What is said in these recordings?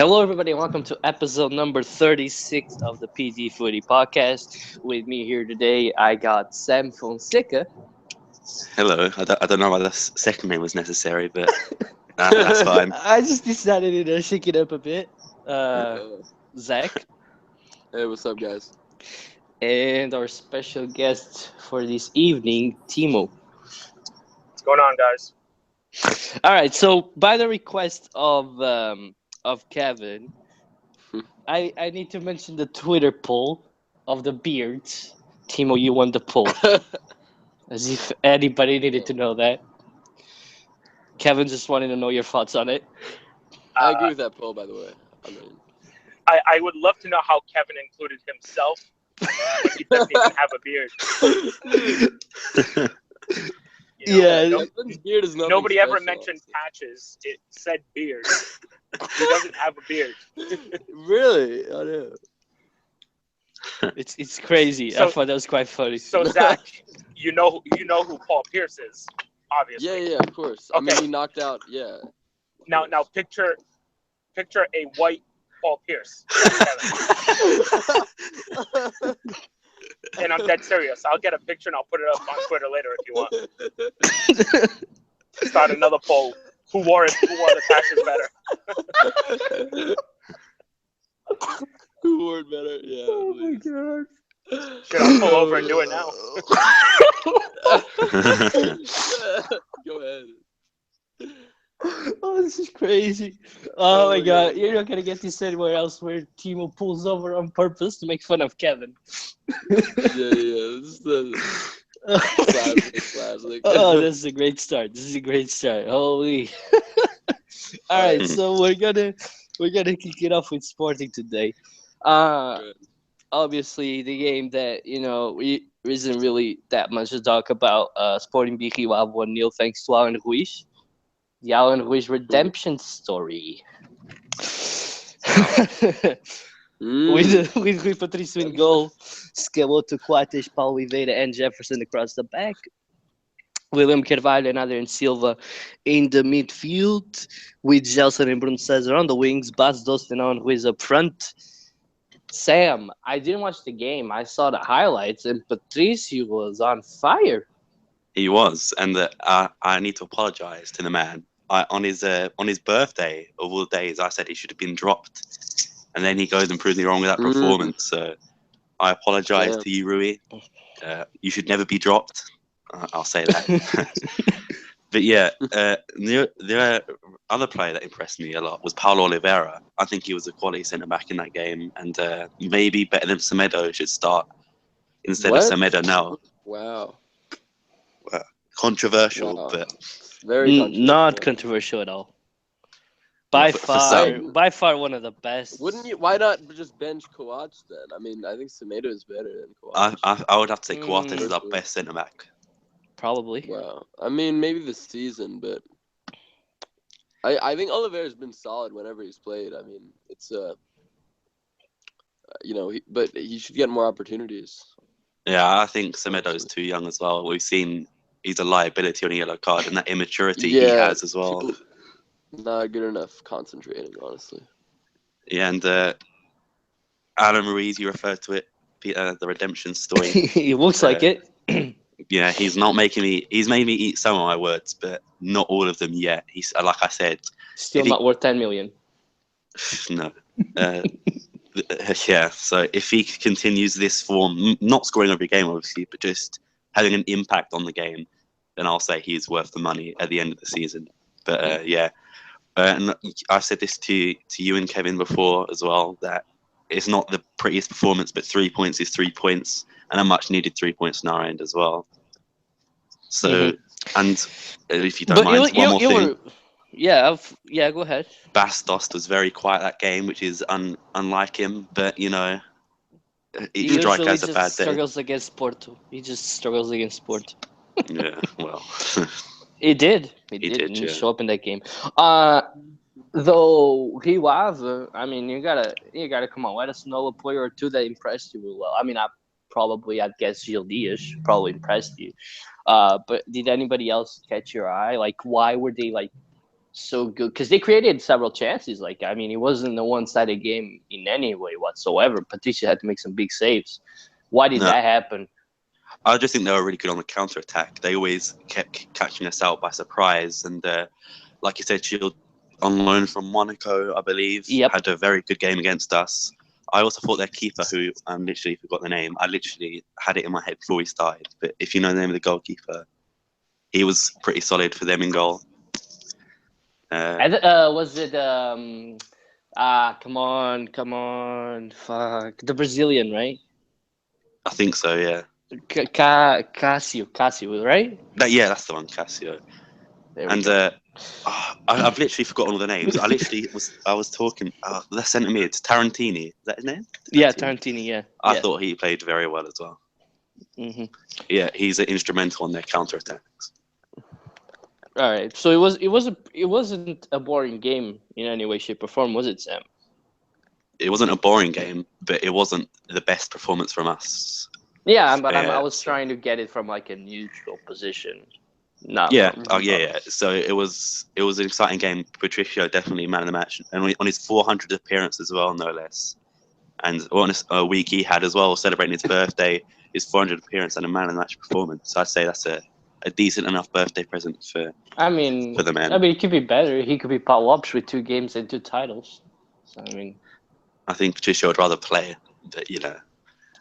Hello, everybody, and welcome to episode number 36 of the PTFooty Podcast. With me here today, I got Sam Fonseca. Hello. I don't know why the second name was necessary, but that's fine. I just decided to shake it up a bit. Zach. Hey, what's up, guys? And our special guest for this evening, Timo. What's going on, guys? All right, so by the request of Kevin, I need to mention the Twitter poll of the beards. Timo, you won the poll. As if anybody needed to know that. Kevin just wanted to know your thoughts on it. I agree with that poll, by the way. I would love to know how Kevin included himself when he doesn't even have a beard. Kevin's beard is Nobody ever special. mentioned patches. It said beard. He doesn't have a beard. Really? I know. It's crazy. I thought that was quite funny. So Zach, you know who Paul Pierce is, obviously. Yeah, of course. I mean, he knocked out. Yeah. Now picture a white Paul Pierce. And I'm dead serious. I'll get a picture and I'll put it up on Twitter later if you want. Start another poll. Who wore the patches better? Who wore it better? Yeah. Oh my god. Shit, I'll pull over and do it now. Go ahead. Oh, this is crazy. Oh my god. You're not going to get this anywhere else where Timo pulls over on purpose to make fun of Kevin. Yeah. This is the classic. Oh, this is a great start. Holy. All right, so we're gonna kick it off with Sporting today. Obviously, the game that isn't really that much to talk about. Sporting BG won 1-0 thanks to Alan Ruiz. The Alan Ruiz redemption story. With Rui Patrício in goal, Schelotto, Coates, Paulo Oliveira, and Jefferson across the back. William Carvalho and Adrian Silva in the midfield, with Gelson and Bruno Cesar on the wings, Bas Dost and Alan Ruiz up front. Sam, I didn't watch the game. I saw the highlights, and Patrício was on fire. He was, and I need to apologise to the man. On his birthday of all days, I said he should have been dropped, and then he goes and proves me wrong with that performance. So I apologise to you, Rui. You should never be dropped. I'll say that. But yeah, the other player that impressed me a lot was Paulo Oliveira. I think he was a quality centre-back in that game, and maybe better than Semedo should start instead of Semedo now. Wow. Controversial, but very controversial. Not controversial at all. By far one of the best. Wouldn't you? Why not just bench Coates then? I mean, I think Semedo is better than Coates. I would have to say Coates is our best centre-back. Probably. Wow. I mean, maybe this season, but I think Oliveira's been solid whenever he's played. I mean, it's but he should get more opportunities. Yeah, I think Semedo's too young as well. We've seen he's a liability on a yellow card, and that immaturity he has as well. Not good enough concentrating, honestly. Yeah, and Alan Ruiz, you referred to it, the redemption story. It looks like it. Yeah, he's not making me. He's made me eat some of my words, but not all of them yet. He's like I said, still not worth 10 million. No. Yeah. So if he continues this form, not scoring every game, obviously, but just having an impact on the game, then I'll say he's worth the money at the end of the season. But yeah, and I said this to you and Kevin before as well, that it's not the prettiest performance, but 3 points is 3 points, and a much needed 3 points on our end as well. So, and if you don't mind, one more thing. Yeah, go ahead. Bas Dost was very quiet that game, which is unlike him, but he strike has a bad day. Struggles against Porto. He just struggles against Porto. Yeah, well. He did. He did show up in that game. Though he was, I mean, you gotta come on. Let us know a player or two that impressed you well. I mean, I'd guess Gil Dias probably impressed you. But did anybody else catch your eye? Like, why were they like so good because they created several chances. Like, I mean, it wasn't a one-sided game in any way whatsoever. Patricia had to make some big saves. Why did that happen? I just think they were really good on the counter-attack. They always kept catching us out by surprise. And like you said, Shield on loan from Monaco, I believe, had a very good game against us. I also thought their keeper, who I literally forgot the name, I literally had it in my head before we started. But if you know the name of the goalkeeper, he was pretty solid for them in goal. Was it come on, fuck, the Brazilian, right? I think so, yeah. Casio, right? That's the one, Casio. And I've literally forgotten all the names. I was talking the centre mid, Tarantini. Is that his name? Yeah, Tarantini. Yeah. I thought he played very well as well. Mm-hmm. Yeah, he's instrumental on their counter attacks. All right, so it wasn't a boring game in any way, shape, or form, was it, Sam? It wasn't a boring game, but it wasn't the best performance from us. Yeah, but I was trying to get it from like a neutral position. No. Yeah. So it was an exciting game. Patricio definitely man of the match, and on his 400th appearance as well, no less. And on a week he had as well, celebrating his birthday, his 400th appearance, and a man of the match performance. So I'd say that's a decent enough birthday present for the man. I mean, it could be better. He could be Paul Lopes with 2 games and 2 titles. So I think Patricio would rather play, but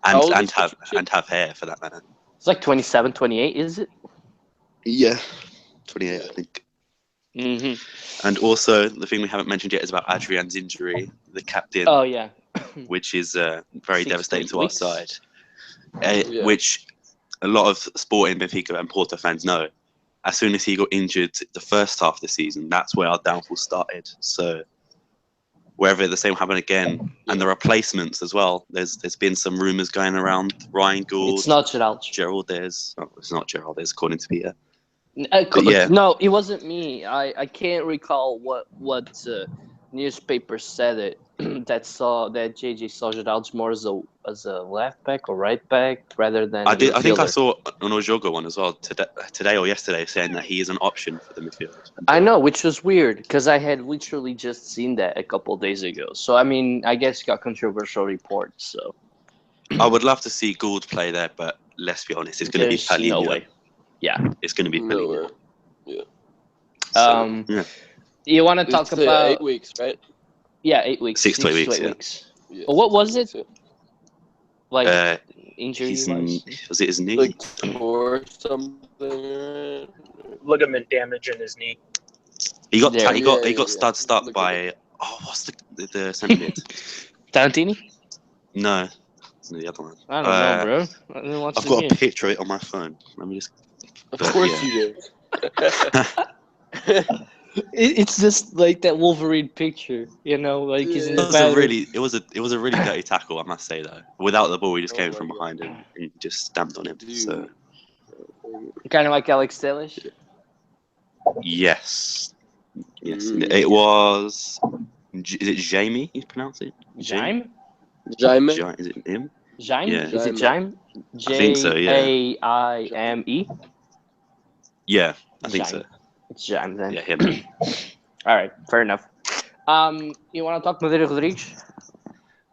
and have hair for that matter. It's like 27, 28, is it? Yeah, 28, I think. Mm-hmm. And also, the thing we haven't mentioned yet is about Adrian's injury, the captain. Oh, yeah. Which is very devastating to our side. Yeah. Which a lot of Sporting, Benfica and Porto fans know. As soon as he got injured the first half of the season, that's where our downfall started. So whether the same happened again, and the replacements as well. There's been some rumours going around. Ryan Gould. It's not Gerald. It's not Gerald. It's according to Peter. No, it wasn't me. I can't recall what newspaper said it that JJ saw Geraldo more as a left back or right back rather than. I think I saw an Ojogo one as well today or yesterday saying that he is an option for the midfield. I know, which was weird because I had literally just seen that a couple of days ago. So I mean, I guess it got controversial reports. So I would love to see Gould play there, but let's be honest, it's going to be Paulinho. No way. Yeah, it's going to be Paulinho. Yeah. So, yeah. You want to talk about 8 weeks, right? Yeah, 8 weeks. 6 to 8 weeks. Yeah. Well, what was it? Like injury? Was it his knee? Like or something. Ligament damage in his knee. He got stuck by what's the centre mid? Tarantini? No, the other one. I don't know, bro. I didn't watch I've got a picture of it on my phone. Let me just. Of course you do. It's just like that Wolverine picture, like he's in the it was a really dirty tackle, I must say though. Without the ball, he just came from behind him and just stamped on him. So kind of like Alex Telles. Yes. It was. Is it Jamie? You pronounce it? Jaime? Is it him? Jaime? Yeah. Is it Jaime? I think so. Yeah. Jaime? Yeah, I think so. It's Jaime then. Yeah, him. All right, fair enough. You want to talk Madeira Rodrigues?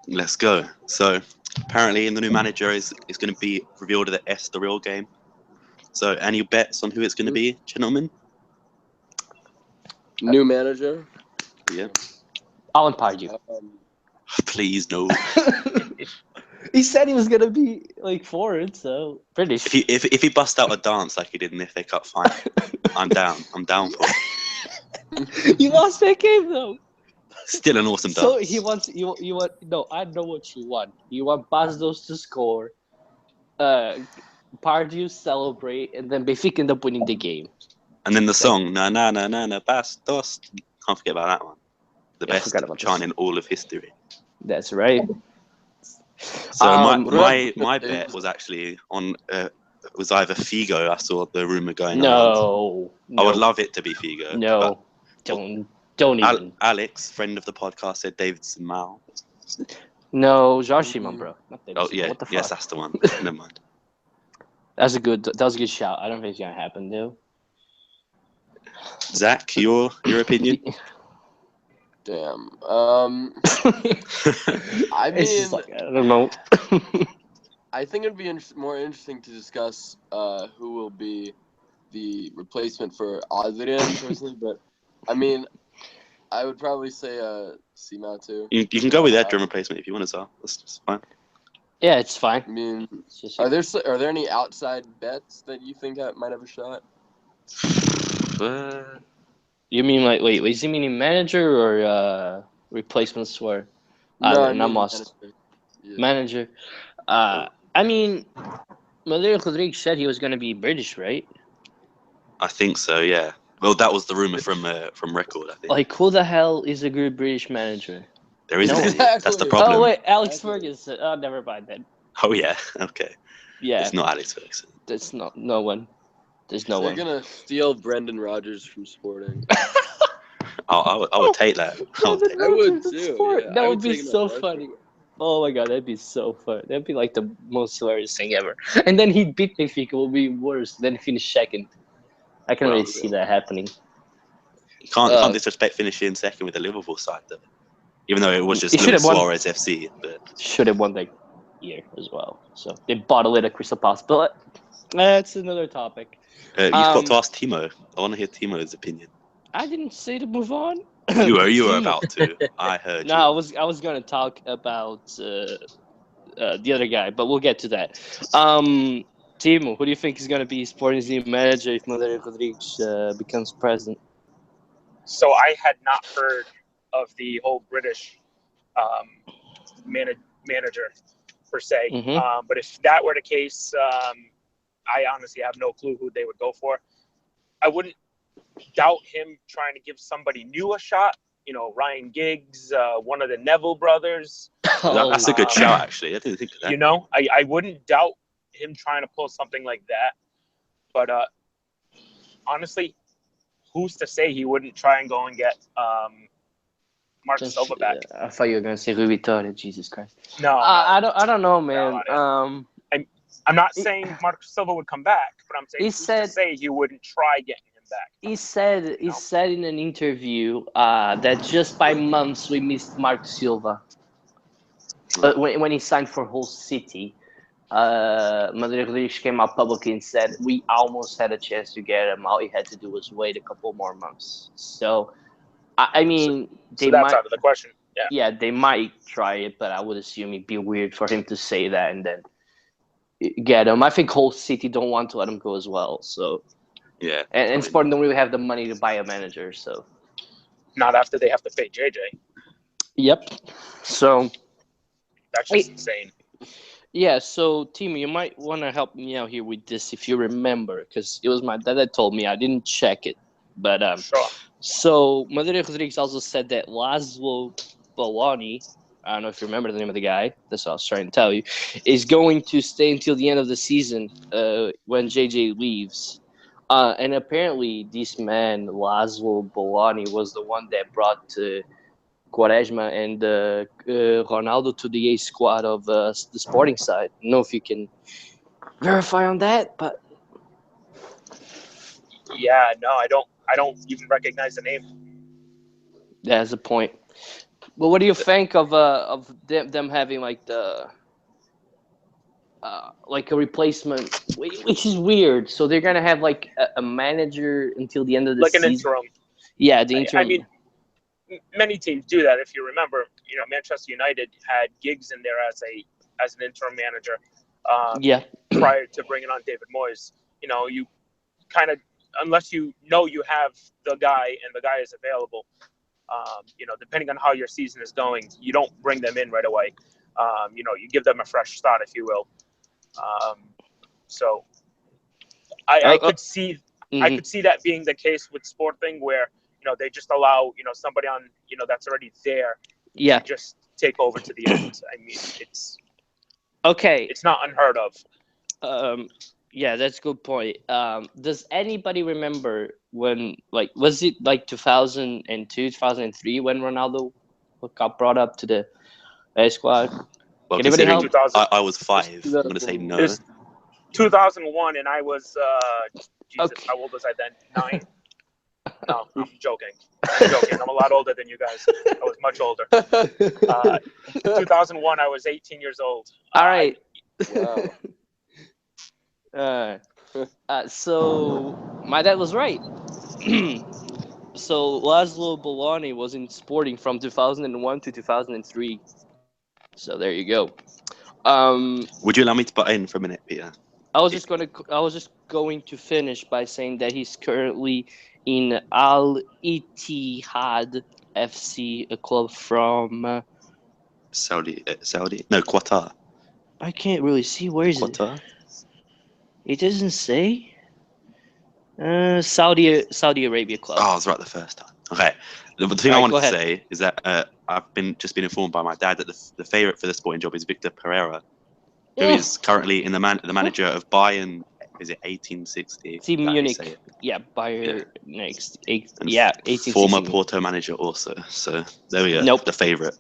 Let's go. So, apparently, the new manager is going to be revealed at the real game. So, any bets on who it's going to be, gentlemen? New manager? Yeah. Alan Pardew. Please, no. He said he was going to be, forward, so British. If he busts out a dance like he did in the FA Cup final, I'm down. I'm down for it. You lost that game, though. Still an awesome dance. So he wants you want no, I know what you want. You want Bastos to score, Pardew celebrate, and then Benfica end up winning the game. And then the song, na na na na na Bastos. Can't forget about that one. The best chant in all of history. That's right. So my bet was actually on was either Figo. I saw the rumor going on. I would love it to be Figo. No, don't even. Alex, friend of the podcast, said Davidson Mao. No, Jorge Simon, bro. Oh yeah, what the fuck? Yes, that's the one. Never mind. That was a good shout. I don't think it's gonna happen, though. Zach, your opinion? Damn. I mean, just like, I don't know. I think it'd be more interesting to discuss who will be the replacement for Adrian personally, but I mean, I would probably say Sima too. You can go with that dream replacement if you want as well. That's just fine. Yeah, it's fine. I mean, It's just are there any outside bets that you think might have a shot? You mean like wait, is he meaning manager or replacements for NOS? Manager. I mean, Madeira Rodrigues said he was going to be British, right? I think so. Yeah. Well, that was the rumor from Record. I think. Like, who the hell is a good British manager? There isn't any. Exactly. That's the problem. Oh wait, Alex Ferguson. Oh, never mind then. Oh yeah. Okay. Yeah, It's not Alex Ferguson. there's no one. There's no They're one. gonna steal Brendan Rodgers from Sporting. I would take that. I would take that. I would too. Yeah. That I would be take him so at funny. Porto. Oh my god, that'd be so fun. That'd be like the most hilarious thing ever. And then he'd beat Benfica, will be worse. Then finish second. I can really see that happening. You can't disrespect finishing second with the Liverpool side, though. Even though it was just Luis Suarez FC. But should have won that year as well. So they bottled it at Crystal Palace. But that's another topic. you've got to ask Timo. I want to hear Timo's opinion. I didn't say to move on. You were about to. I heard you. No, I was going to talk about the other guy, but we'll get to that. Timo, who do you think is going to be Sporting's new manager if Madeira Rodrigues becomes president? So I had not heard of the whole British manager per se. Mm-hmm. But if that were the case, I honestly have no clue who they would go for. I wouldn't doubt him trying to give somebody new a shot. You know, Ryan Giggs, one of the Neville brothers. That's a good shout, actually. I didn't think of that. You know, I wouldn't doubt him trying to pull something like that. But honestly, who's to say he wouldn't try and go and get Mark Silva back? I thought you were going to say Rui Vitória. Jesus Christ. No, I don't know, man. I'm not saying Mark Silva would come back, but I'm saying who's to say he wouldn't try getting him back. He said in an interview that just by months we missed Mark Silva. But when he signed for Hull City, Madeira Rodrigues came out publicly and said we almost had a chance to get him. All he had to do was wait a couple more months. So, I mean, so that's out of the question. Yeah, they might try it, but I would assume it'd be weird for him to say that and then get him. I think Hull City don't want to let him go as well. So yeah, and Sporting don't really have the money to buy a manager. So not after they have to pay JJ. Yep. So that's just insane. Yeah. So Timo, you might want to help me out here with this if you remember, because it was my dad that told me. I didn't check it, but sure. So Madeira Rodrigues also said that Laszlo Bologna, I don't know if you remember the name of the guy, that's what I was trying to tell you, is going to stay until the end of the season when JJ leaves. And apparently this man, Laszlo Bologna, was the one that brought Quaresma and Ronaldo to the A squad of the Sporting side. I don't know if you can verify on that, but... Yeah, no, I don't even recognize the name. That's a point. But what do you think of them having like the like a replacement, which is weird? So they're gonna have like a manager until the end of the season. Like an interim. Yeah, the interim. I mean, many teams do that. If you remember, you know, Manchester United had Giggs in there as an interim manager. Prior to bringing on David Moyes, you know, you kind of, unless you know you have the guy and the guy is available. You know, depending on how your season is going, you don't bring them in right away. You know, you give them a fresh start, if you will. So I could see I could see that being the case with Sporting, where you know they just allow somebody on that's already there. Yeah. To just take over to the end. I mean, it's okay. It's not unheard of. Yeah, that's a good point. Does anybody remember when, like, was it like 2002, 2003 when Ronaldo got brought up to the A squad? Well, Anybody help? I was 5. I'm going to say no. It's 2001, and I was, Jesus, Okay. how old was I then? 9? No, I'm joking. I'm a lot older than you guys. I was much older. 2001, I was 18 years old. All right. Wow. So my dad was right. So Laszlo Bologna was in Sporting from 2001 to 2003. So there you go. Would you allow me to butt in for a minute, Peter? I was just going to finish by saying that he's currently in Al Ittihad FC, a club from Saudi? No, Qatar. I can't really see. Where is Qatar? It doesn't say. Saudi Arabia club. Oh, I was right the first time. Okay. The thing I wanted to say is that I've been informed by my dad that the favourite for the Sporting job is Victor Pereira, who is currently in the manager of Bayern. Is it 1860? Team Munich. Yeah, Bayern next. 1860. Former Porto manager also. So there we go. Nope. The favourite.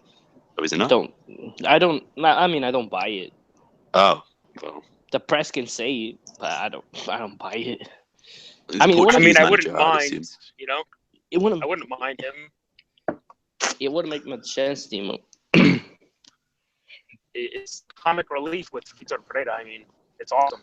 Oh, is it not? I don't buy it. Oh, well. The press can say it, but I don't buy it. I wouldn't manager, mind. You know, I wouldn't mind him. It wouldn't make much sense, Timo. It's comic relief with Vitor Pereira. I mean, it's awesome.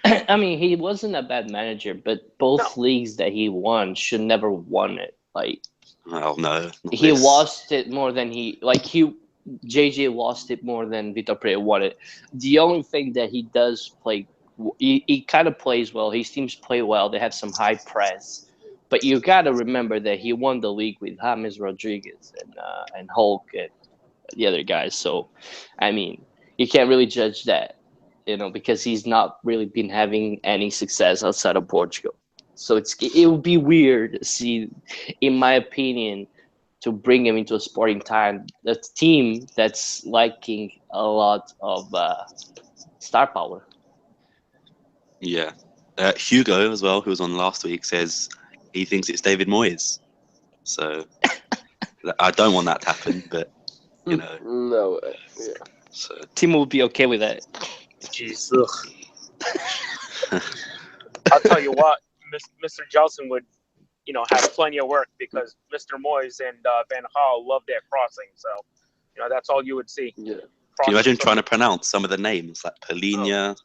I mean, he wasn't a bad manager, but both leagues that he won should never won it. Like, well, no, he lost it more than JJ lost it more than Vitor Pereira won it. The only thing that he does play, he kind of plays well. His teams play well. They have some high press, but you got to remember that he won the league with James Rodriguez and Hulk and the other guys. So, I mean, you can't really judge that, because he's not really been having any success outside of Portugal. So it would be weird to see, in my opinion, to bring him into a Sporting team that's lacking a lot of star power. Yeah. Hugo as well, who was on last week, says he thinks it's David Moyes. So I don't want that to happen, but No way. Yeah. So Timo will be okay with that. Jeez. I'll tell you what, Mr. Jelson would, have plenty of work because Mr. Moyes and Van Gaal love their crossing. So, that's all you would see. Yeah. Can you imagine trying to pronounce some of the names like Polina,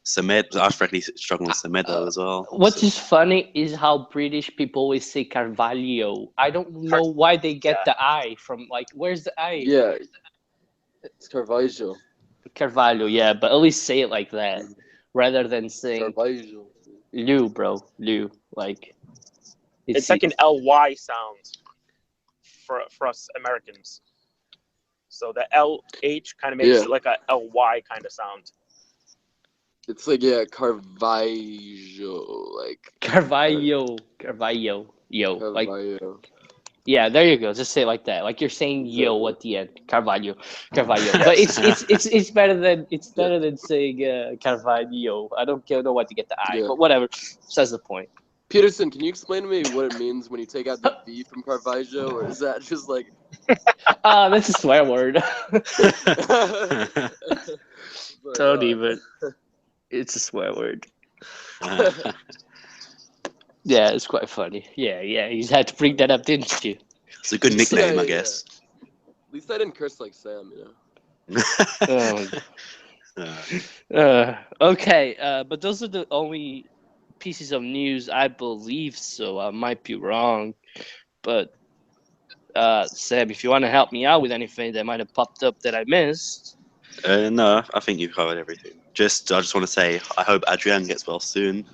Semedo? I reckon he's struggling with Semedo as well. What's just funny is how British people always say Carvalho. I don't know why they get the I from, where's the I? Yeah. It's Carvalho. Carvalho, yeah, but at least say it like that rather than saying Carvalho. Lou, bro. Lou. It's like an LY sound for us Americans. So the LH kind of makes it like a LY kind of sound. It's Carvalho, Carvalho. Carvalho. Yeah, there you go. Just say it like that. Like you're saying yo at the end. Carvalho. But it's better than saying Carvalho. I don't know what to get the I, but whatever. Says the point. Peterson, can you explain to me what it means when you take out the V from Carvalho, or is that just like? That's a swear word. Don't even. It's a swear word. Yeah, it's quite funny. Yeah, you had to bring that up, didn't you? It's a good nickname, I guess. At least I didn't curse like Sam, Okay, but those are the only pieces of news I believe, so I might be wrong. But Sam, if you want to help me out with anything that might have popped up that I missed. No, I think you've covered everything. I just want to say I hope Adrian gets well soon.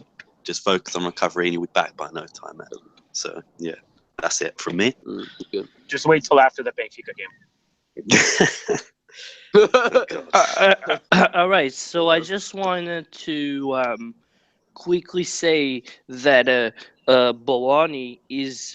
Just focus on recovery and you'll be back by no time, man. So, yeah, that's it from me. Good. Just wait till after the Benfica game. All right, so I just wanted to quickly say that Bologna is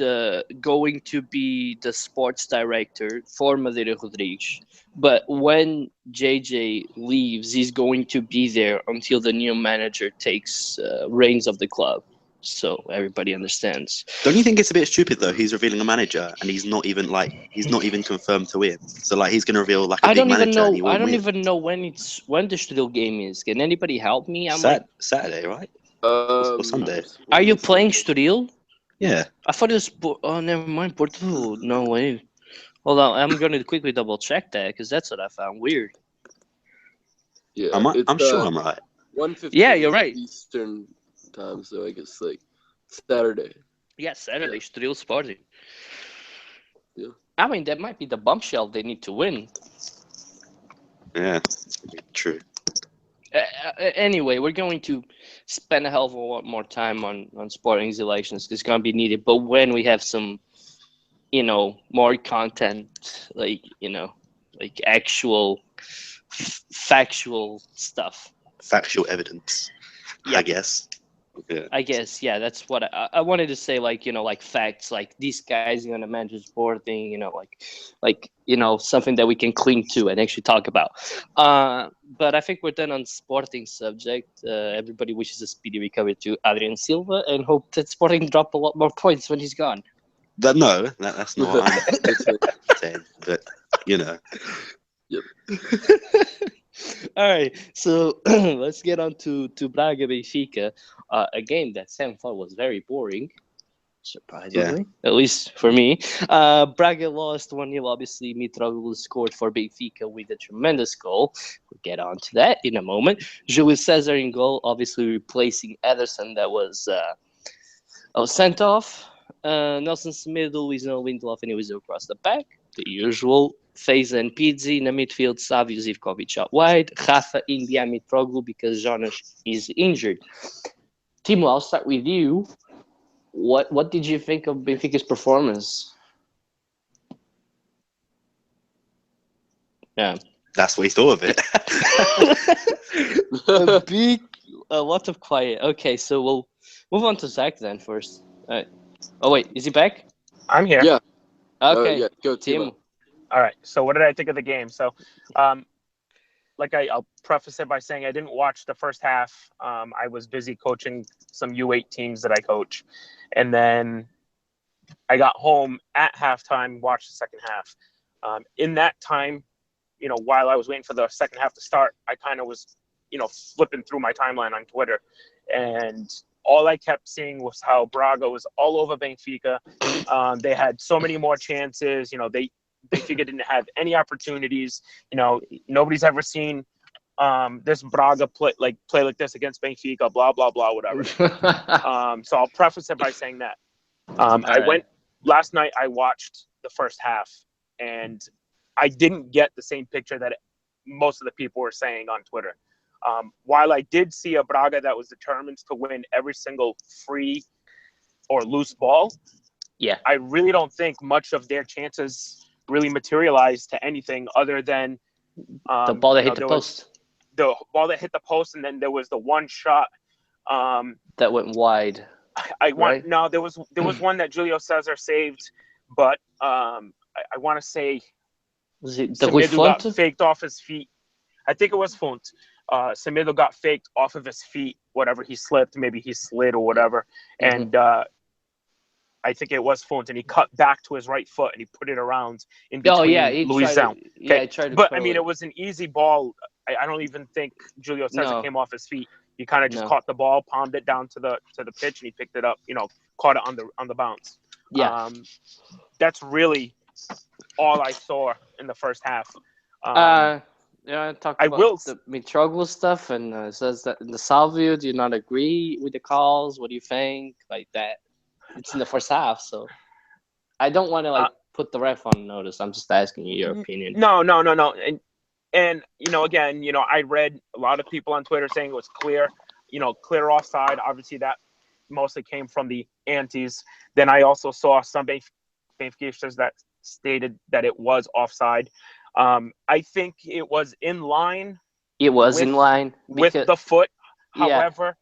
going to be the sports director for Madeira Rodrigues. But when JJ leaves, he's going to be there until the new manager takes reins of the club. So everybody understands. Don't you think it's a bit stupid though? He's revealing a manager and he's not even confirmed to win. So he's gonna reveal a big manager. I don't even know when the Studio game is. Can anybody help me? Saturday, right? Sunday. Are you playing Estoril? Yeah. I thought it was. Oh, never mind. Porto. No way. Hold on. I'm going to quickly double check that because that's what I found weird. Yeah, I'm sure I'm right. 1:15. Yeah, you're right. Eastern time, so I guess like Saturday. Yeah, Saturday. Estoril Sporting. Yeah. I mean, that might be the bombshell they need to win. Yeah, true. Anyway, we're going to spend a hell of a lot more time on Sporting's elections. It's going to be needed. But when we have some, more content, like actual factual stuff. Factual evidence, yeah. I guess. Yeah. I guess, yeah, that's what I wanted to say, like facts, like these guys are going to manage Sporting, something that we can cling to and actually talk about. But I think we're done on Sporting subject. Everybody wishes a speedy recovery to Adrian Silva and hope that Sporting drop a lot more points when he's gone. That's not what I'm saying, but, Yep. All right, so let's get on to Braga Benfica, a game that Sam thought was very boring, surprisingly, at least for me. Braga lost 1-0. Obviously, Mitroglou scored for Benfica with a tremendous goal. We'll get on to that in a moment. Julio Cesar in goal, obviously replacing Ederson that was sent off. Nelson Semedo, Luizão Lindelof, and Luizão across the back. The usual. Feza and Pizzi in the midfield, Savio Zivkovic out wide, Rafa, India, Mitroglou because Jonas is injured. Timo, I'll start with you. What did you think of Benfica's performance? Yeah. That's what he thought of it. A lot of quiet. Okay, so we'll move on to Zach then first. All right. Oh, wait, is he back? I'm here. Yeah. Okay. Yeah, go, Timo. All right. So what did I think of the game? So, I'll preface it by saying I didn't watch the first half. I was busy coaching some U8 teams that I coach. And then I got home at halftime, watched the second half. In that time, while I was waiting for the second half to start, I kind of was, flipping through my timeline on Twitter. And all I kept seeing was how Braga was all over Benfica. They had so many more chances. Benfica didn't have any opportunities. Nobody's ever seen this Braga play like this against Benfica, blah, blah, blah, whatever. So I'll preface it by saying that. Last night I watched the first half, and I didn't get the same picture that most of the people were saying on Twitter. While I did see a Braga that was determined to win every single free or loose ball, I really don't think much of their chances really materialized to anything other than the ball that hit the post. The ball that hit the post, and then there was the one shot that went wide. There was one that Julio Cesar saved, but I want to say was it the Semedo got faked off his feet. I think it was Font. Semedo got faked off of his feet. Whatever, he slipped, maybe he slid or whatever, and I think it was Font, and he cut back to his right foot and he put it around in between Luizão. He tried to. But I mean, it was an easy ball. I don't even think Julio Cesar came off his feet. He kind of just caught the ball, palmed it down to the pitch, and he picked it up. Caught it on the bounce. Yeah. That's really all I saw in the first half. Talk about the Mitroglou stuff, and says that in the Salvio, do you not agree with the calls? What do you think? Like that. It's in the first half, so I don't want to put the ref on notice. I'm just asking you your opinion. No. And again, I read a lot of people on Twitter saying it was clear offside. Obviously, that mostly came from the antis. Then I also saw some Benfiquistas that stated that it was offside. I think it was in line. It was in line with the foot. However,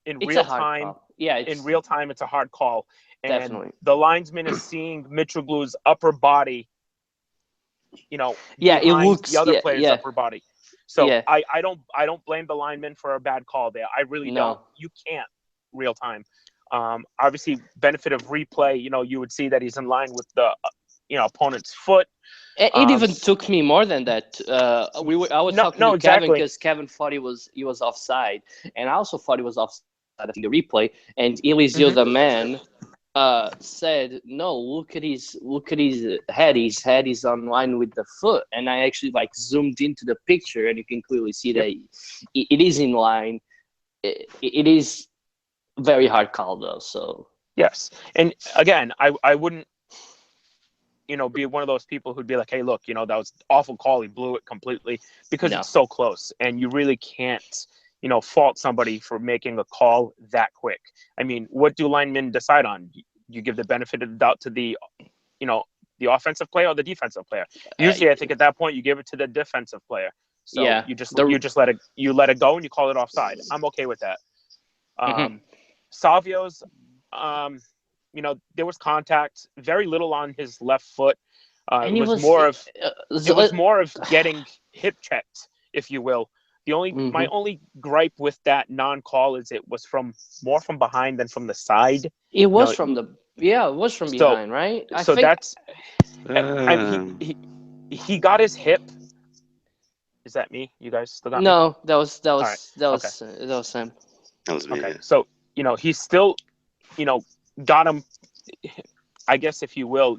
in real time. In real time, it's a hard call. And definitely. The linesman is seeing Mitropoulou's upper body, it looks the other player's upper body. So I don't blame the lineman for a bad call there. I really don't. You can't real time. Obviously, benefit of replay, you would see that he's in line with the opponent's foot. It even took me more than that. I was talking to Kevin because Kevin thought he was offside, and I also thought he was offside the replay, and Eliseo, the man, said, "No, look at his head. His head is on line with the foot." And I actually zoomed into the picture, and you can clearly see that it is in line. It is very hard call though. So yes, and again, I wouldn't be one of those people who'd be like, hey, look, that was awful call. He blew it completely, because it's so close, and you really can't fault somebody for making a call that quick. I mean, what do linemen decide on? You give the benefit of the doubt to the offensive player or the defensive player. Usually, I think at that point you give it to the defensive player. So you just let it go and you call it offside. I'm okay with that. Savio's, there was contact, very little on his left foot. It was more of getting hip checked, if you will. My only gripe with that non-call is it was more from behind than from the side. It was from behind, right? He got his hip. Is that me? You guys still got me? No, that was Sam. That was me. Okay, so he still, got him, I guess, if you will,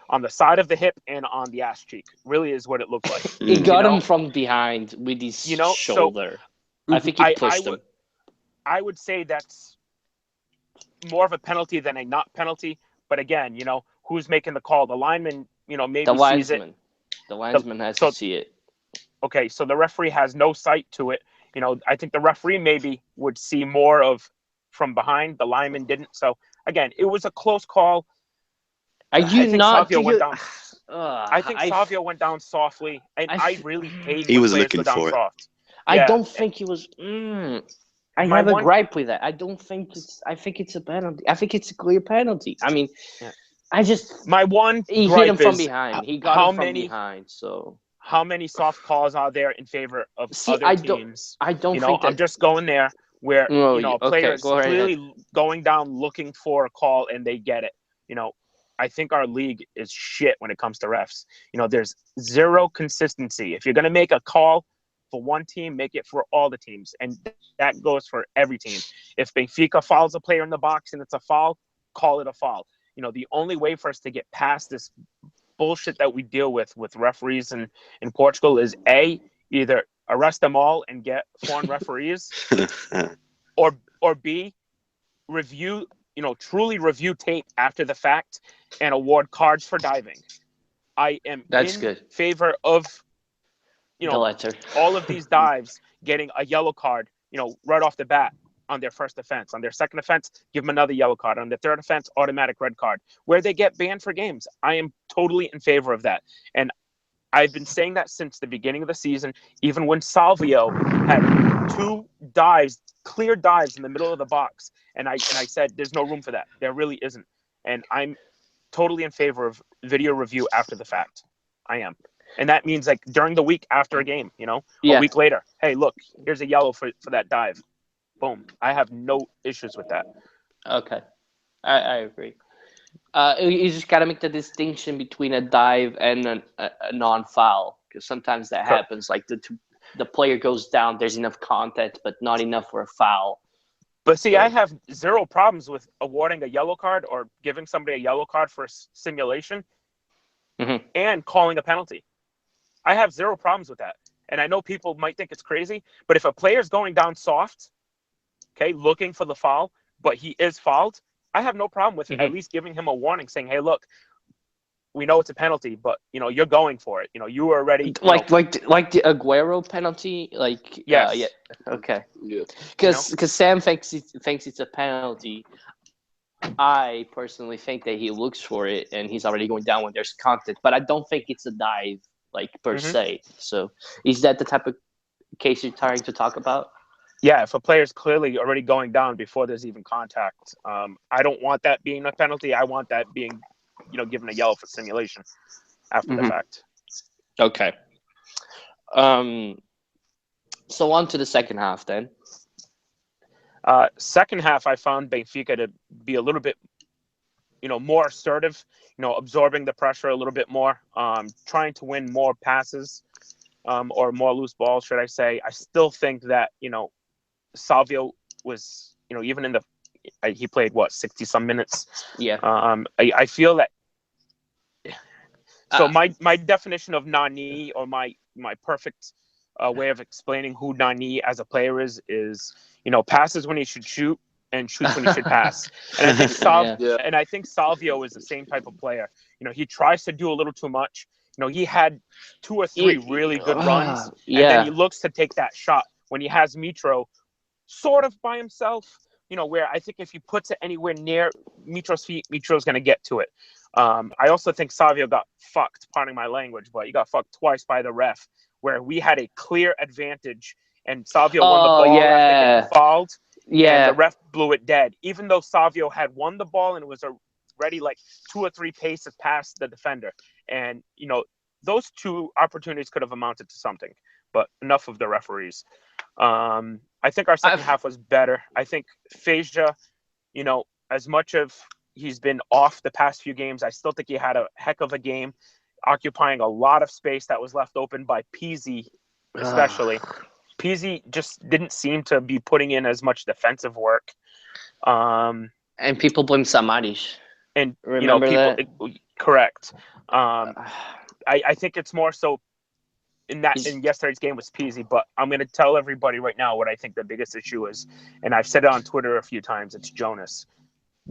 on the side of the hip and on the ass cheek. Really is what it looked like. He got him from behind with his shoulder. I think he pushed him. I would say that's more of a penalty than a not penalty. But again, who's making the call? The lineman, maybe sees it. The linesman has to see it. Okay, so the referee has no sight to it. I think the referee maybe would see more of from behind. The lineman didn't. So again, it was a close call. I think Savio went down softly, and I really hate he when was players looking go down for soft. I don't think he was. I have a gripe with that. I think it's a penalty. I think it's a clear penalty. I mean, he hit him from behind. He got him from behind. So how many soft calls are there in favor of other teams? I don't think that. I'm just going there where a player is clearly going down looking for a call and they get it. I think our league is shit when it comes to refs. There's zero consistency. If you're going to make a call for one team, make it for all the teams. And that goes for every team. If Benfica fouls a player in the box and it's a foul, call it a foul. The only way for us to get past this bullshit that we deal with referees in Portugal is either arrest them all and get foreign referees, or B, truly review tape after the fact and award cards for diving. I am favor of, all of these dives getting a yellow card, right off the bat on their first offense. On their second offense, give them another yellow card. On their third offense, automatic red card, where they get banned for games. I am totally in favor of that. And I've been saying that since the beginning of the season, even when Savio had two clear dives in the middle of the box. And I said, there's no room for that. There really isn't. And I'm totally in favor of video review after the fact. I am. And that means during the week after a game, a week later, hey, look, here's a yellow for that dive. Boom. I have no issues with that. Okay. I agree. You just got to make the distinction between a dive and a non-foul, because sometimes that happens. The player goes down, there's enough contact, but not enough for a foul. But see, I have zero problems with awarding a yellow card or giving somebody a yellow card for simulation and calling a penalty. I have zero problems with that. And I know people might think it's crazy, but if a player's going down soft, looking for the foul, but he is fouled, I have no problem with at least giving him a warning saying, hey, look, we know it's a penalty, but, you're going for it. You were already... Like the Aguero penalty? Yes. Yeah. Okay. Because Sam thinks it's a penalty. I personally think that he looks for it and he's already going down when there's contact, but I don't think it's a dive, per se. So is that the type of case you're trying to talk about? Yeah, if a player's clearly already going down before there's even contact, I don't want that being a penalty. I want that being, given a yellow for simulation after the fact. Okay. So on to the second half then. Second half, I found Benfica to be a little bit, more assertive, absorbing the pressure a little bit more, trying to win more passes, or more loose balls, should I say. I still think that, Savio was even in the he played 60 some minutes. Yeah. I feel that. So my definition of Nani, or my perfect way of explaining who Nani as a player is passes when he should shoot and shoots when he should pass. And I think Salvio is the same type of player. He tries to do a little too much. He had 2 or 3 really good runs, and then he looks to take that shot when he has Mitro sort of by himself. Where I think if he puts it anywhere near Mitro's feet, Mitro's going to get to it. I also think Savio got fucked, pardon my language, but he got fucked twice by the ref, where we had a clear advantage, and Savio won the ball after getting fouled, and the ref blew it dead. Even though Savio had won the ball and it was already like 2 or 3 paces past the defender. And, those 2 opportunities could have amounted to something, but enough of the referees. I think our second half was better. I think Fejsa, as much of he's been off the past few games, I still think he had a heck of a game, occupying a lot of space that was left open by Pizzi, especially. Pizzi just didn't seem to be putting in as much defensive work. And people blame Samaris. And, Remember that? Correct. I think it's more so in yesterday's game was Pizzi, but I'm going to tell everybody right now what I think the biggest issue is, and I've said it on Twitter a few times. It's Jonas.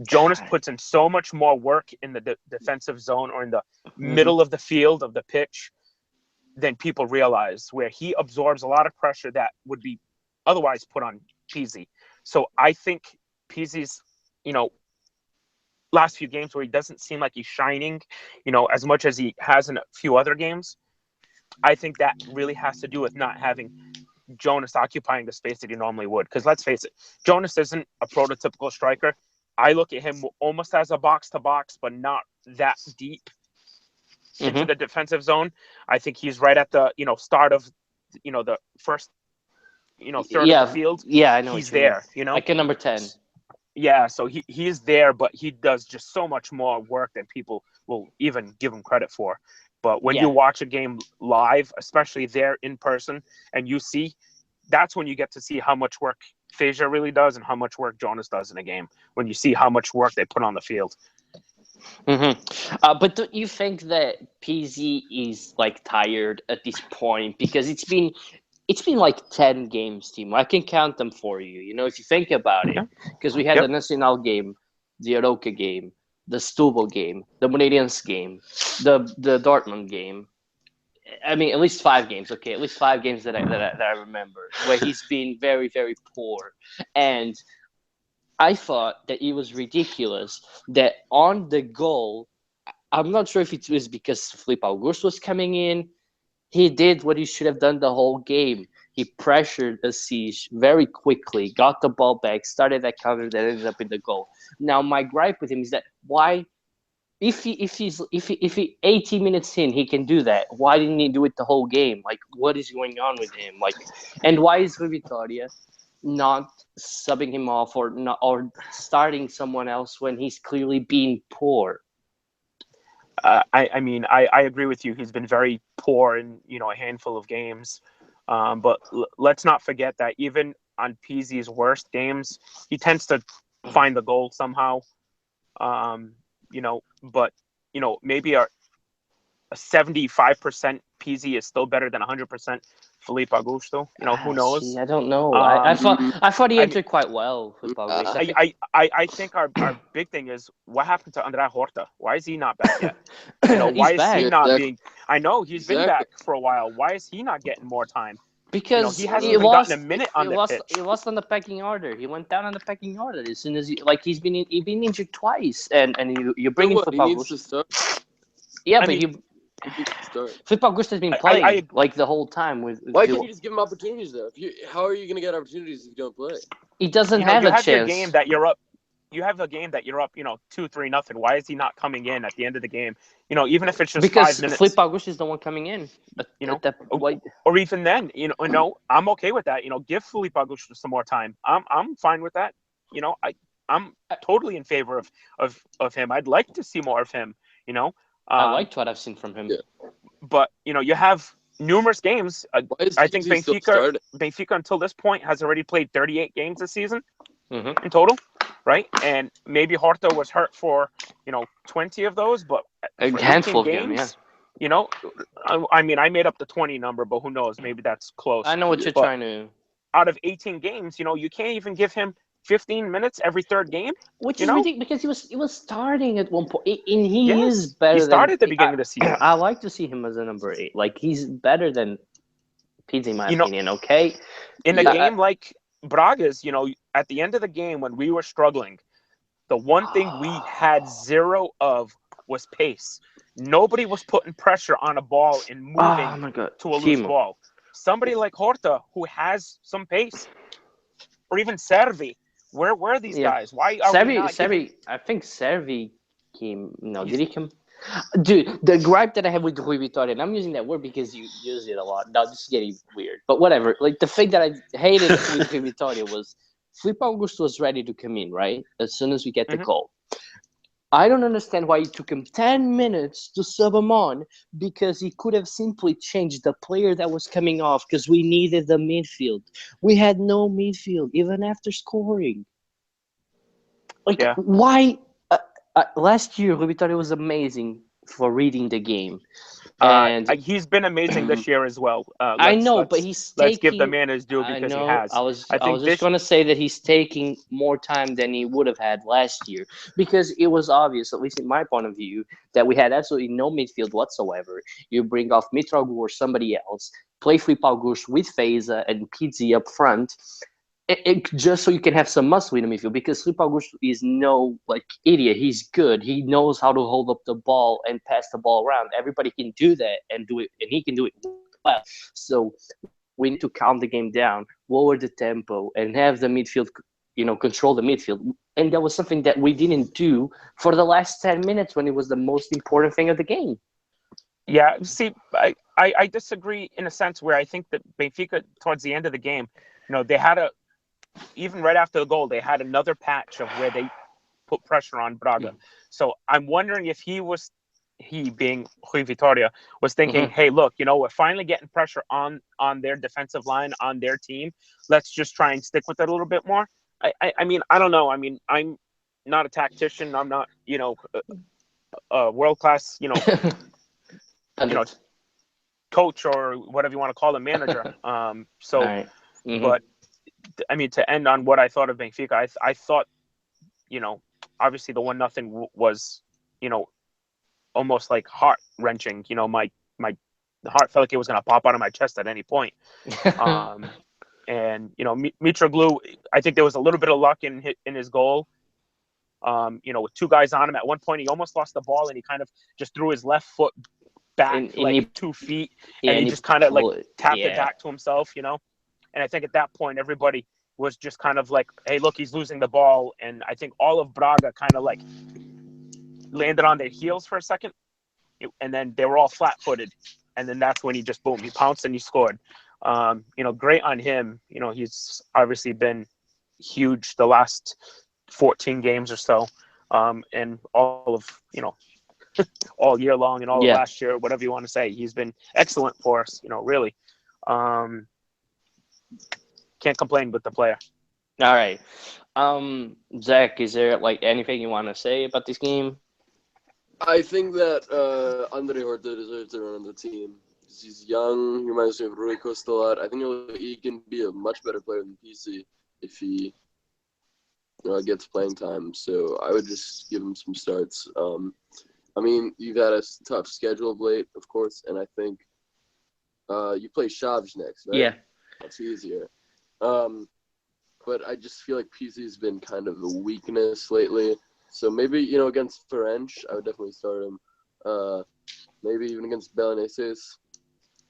Jonas puts in so much more work in the defensive zone or in the middle of the field of the pitch than people realize, where he absorbs a lot of pressure that would be otherwise put on Pizzi. So I think Pizzi's, last few games where he doesn't seem like he's shining, as much as he has in a few other games, I think that really has to do with not having Jonas occupying the space that he normally would. Because let's face it, Jonas isn't a prototypical striker. I look at him almost as a box-to-box, but not that deep into the defensive zone. I think he's right at the, start of, the first, third of the field. Yeah, I know. He's there, Like a number 10. Yeah, so he's there, but he does just so much more work than people will even give him credit for. But when you watch a game live, especially there in person, and you see, that's when you get to see how much work Fejsa really does and how much work Jonas does in a game, when you see how much work they put on the field. But don't you think that PZ is tired at this point? Because it's been like 10 games, Timo. I can count them for you, if you think about it. Because we had the Nacional game, the Aroca game, the Setúbal game, the Moreirense game, the Dortmund game. I mean, at least 5 games. Okay, at least 5 games that I remember where he's been very, very poor. And I thought that it was ridiculous that on the goal, I'm not sure if it was because Felipe Augusto was coming in. He did what he should have done the whole game. He pressured Assis very quickly, got the ball back, started that counter that ended up in the goal. Now, my gripe with him is that why, if he 80 minutes in, he can do that. Why didn't he do it the whole game? What is going on with him? And why is Rui Vitória not subbing him off or starting someone else when he's clearly being poor? I mean, I agree with you. He's been very poor in, a handful of games. But let's not forget that even on Pizzi's worst games, he tends to find the goal somehow. But, maybe a 75% Pizzi is still better than 100% Felipe Augusto. Who knows? I don't know. I thought he entered quite well, Felipe Augusto. I think our big thing is what happened to André Horta? Why is he not back yet? Why is he not being? I know he's been back for a while. Why is he not getting more time? Because he hasn't even gotten a minute on the pitch. He lost on the pecking order. He went down on the pecking order as soon as he's been injured twice, and you bring in Felipe Augusto. Yeah, but Felipe Augusto has been playing the whole time. Why can't you just give him opportunities though? How are you going to get opportunities if you don't play? He doesn't have a chance. Your game that you're up. You have a game that you're up, 2-3-0. Why is he not coming in at the end of the game? Even if it's just 5 minutes. Because Felipe Augusto is the one coming in. Or even then, I'm okay with that. Give Felipe Augusto some more time. I'm fine with that. I'm totally in favor of him. I'd like to see more of him. I liked what I've seen from him. Yeah. But you have numerous games. I think Benfica until this point has already played 38 games this season. in total, right? And maybe Horta was hurt for 20 of those, but A for handful 18 of games, them, I mean, I made up the 20 number, but who knows? Maybe that's close. I know what you're But trying to. out of 18 games, you can't even give him 15 minutes every third game. Which is ridiculous because he was starting at one point, and he Yes, is better. He started at the beginning of the season. I like to see him as a number 8. Like, he's better than Pete, in my opinion. Okay, in a game like Braga's, at the end of the game when we were struggling, the one thing we had zero of was pace. Nobody was putting pressure on a ball and moving to a loose ball. Somebody like Horta, who has some pace, or even Servi. Where are these guys? Why are we not Servi, I think Servi came. No, did he come? Dude, the gripe that I have with Rui Vitória, and I'm using that word because you use it a lot. Now, this is getting weird. But whatever. Like, the thing that I hated with Rui Vitória was Filipe Augusto was ready to come in, right? As soon as we get the goal. I don't understand why it took him 10 minutes to sub him on, because he could have simply changed the player that was coming off because we needed the midfield. We had no midfield, even after scoring. Like, why? Last year, Rui Vitória was amazing for reading the game. And he's been amazing this year as well. I know, but let's give the man his due because he has. I was just going to say that he's taking more time than he would have had last year, because it was obvious, at least in my point of view, that we had absolutely no midfield whatsoever. You bring off Mitroglou or somebody else, play Filipe Augusto with Feza and Pizzi up front. Just so you can have some muscle in the midfield, because Filipe Augusto is no idiot. He's good. He knows how to hold up the ball and pass the ball around. Everybody can do that and do it, and he can do it well. So we need to calm the game down, lower the tempo, and have the midfield, control the midfield. And that was something that we didn't do for the last 10 minutes when it was the most important thing of the game. Yeah, see, I disagree in a sense where I think that Benfica, towards the end of the game, they had even right after the goal, they had another patch of where they put pressure on Braga. So I'm wondering if he being Rui Vitória, was thinking, hey, look, we're finally getting pressure on their defensive line, on their team. Let's just try and stick with it a little bit more. I mean, I don't know. I mean, I'm not a tactician. I'm not, a world-class, coach or whatever you want to call a manager. But I mean, to end on what I thought of Benfica, I thought, obviously the 1-0 was, almost like heart wrenching. My heart felt like it was going to pop out of my chest at any point. And Mitroglou, I think there was a little bit of luck in his goal. With two guys on him at one point, he almost lost the ball and he kind of just threw his left foot back 2 feet, and he just kind of tapped it back to himself, And I think at that point, everybody was just kind of like, hey, look, he's losing the ball. And I think all of Braga kind of landed on their heels for a second. And then they were all flat-footed. And then that's when he just, boom, he pounced and he scored. Great on him. He's obviously been huge the last 14 games or so. And all of, all year long and all of last year, whatever you want to say. He's been excellent for us, really. Can't complain with the player. All right. Zach, is there anything you want to say about this game? I think that Andre Horta deserves to run on the team. He's young. He reminds me of Rui Costa a lot. I think he can be a much better player than PC if he gets playing time. So I would just give him some starts. I mean, you've had a tough schedule of late, of course, and I think you play Chaves next, right? Yeah. That's easier. But I just feel like PC's been kind of a weakness lately. So maybe, against Ferenc, I would definitely start him. Maybe even against Belenenses.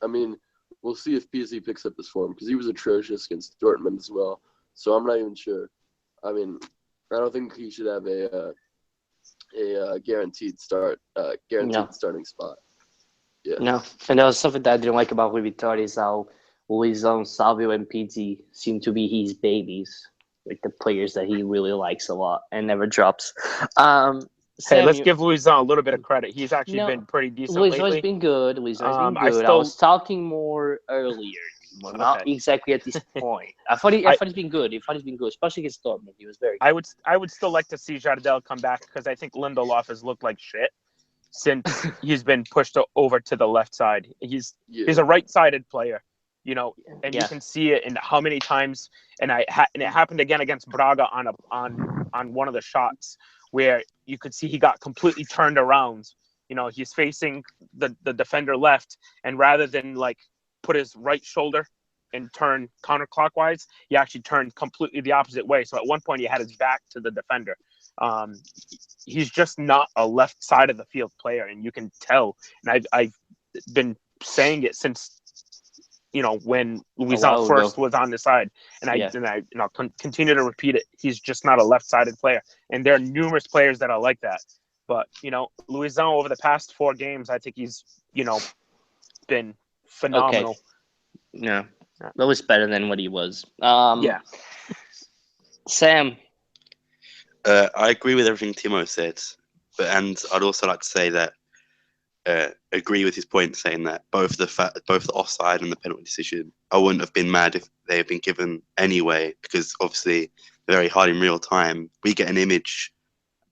I mean, we'll see if PC picks up this form, because he was atrocious against Dortmund as well. So I'm not even sure. I mean, I don't think he should have a guaranteed starting spot. Yeah. No, and that was something that I didn't like about Rui Vitória, is how Luizão, Salvio, and Pizzi seem to be his babies, the players that he really likes a lot and never drops. Hey, let's give Luizão a little bit of credit. He's actually been pretty decent lately. Luizão's been good. I was talking more earlier. Well, not exactly at this point. I thought he's been good. Especially against Dortmund. He was very good. I would still like to see Jardel come back because I think Lindelof has looked like shit since he's been pushed over to the left side. He's a right-sided player, and you can see it in how many times. And it happened again against Braga on one of the shots where you could see he got completely turned around. He's facing the defender left, and rather than put his right shoulder and turn counterclockwise, he actually turned completely the opposite way. So at one point he had his back to the defender. He's just not a left side of the field player, and you can tell. And I've been saying it since when Luizão first was on the side, and I'll continue to repeat it. He's just not a left-sided player, and there are numerous players that are like that. But Luizão over the past 4 games, I think he's been phenomenal. Okay. Yeah, that was better than what he was. Sam. I agree with everything Timo said, and I'd also like to say that agree with his point, saying that both the offside and the penalty decision, I wouldn't have been mad if they had been given anyway, because obviously they're very hard in real time. We get an image,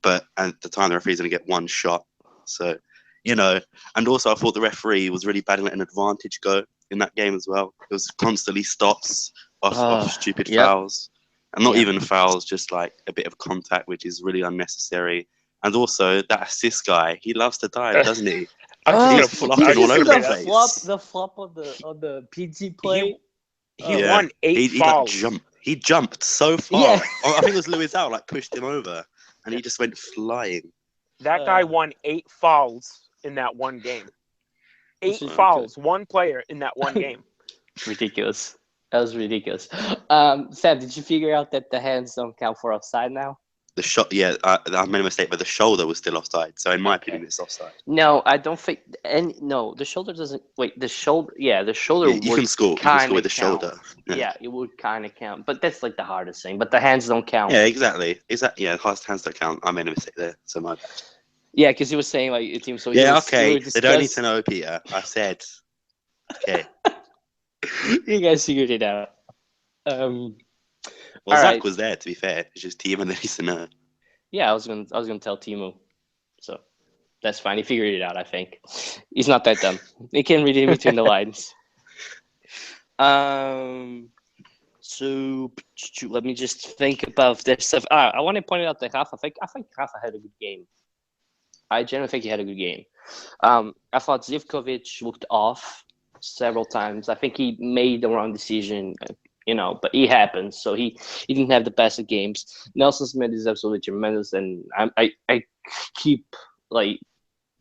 but at the time the referee's going to get one shot. So, and also I thought the referee was really bad in letting advantage go in that game as well. It was constantly stops off stupid fouls. And not even fouls, just like a bit of contact, which is really unnecessary. And also, that assist guy, he loves to dive, doesn't he? He's flopping all over the place. The flop on the PG play. He won 8 fouls. He jumped so far. Yeah. I think it was Luizão pushed him over, and he just went flying. That guy won 8 fouls in that one game. 8 fouls, one player in that one game. Ridiculous. That was ridiculous. Sam, did you figure out that the hands don't count for offside now? The shot, I made a mistake, but the shoulder was still offside. So in my opinion, it's offside. No, I don't think. The shoulder doesn't. Wait, the shoulder. Yeah, the shoulder. Yeah, you can score. You can score with the shoulder. Yeah, it would kind of count, but that's the hardest thing. But the hands don't count. Yeah, exactly. The hands don't count. I made a mistake there, so my bad. Yeah, because he was saying a team. So yeah, okay. They don't need to know, Peter. I said. Okay. You guys figured it out. Well, Zach was there, to be fair. It's just Timo that needs to know. Yeah, I was gonna tell Timo. So that's fine. He figured it out, I think. He's not that dumb. He can read in between the lines. So let me just think about this stuff. I want to point out that Rafa. I think Rafa had a good game. I genuinely think he had a good game. I thought Zivkovic looked off several times. I think he made the wrong decision, but it happens. So he didn't have the best of games. Nelson Smith is absolutely tremendous, and I keep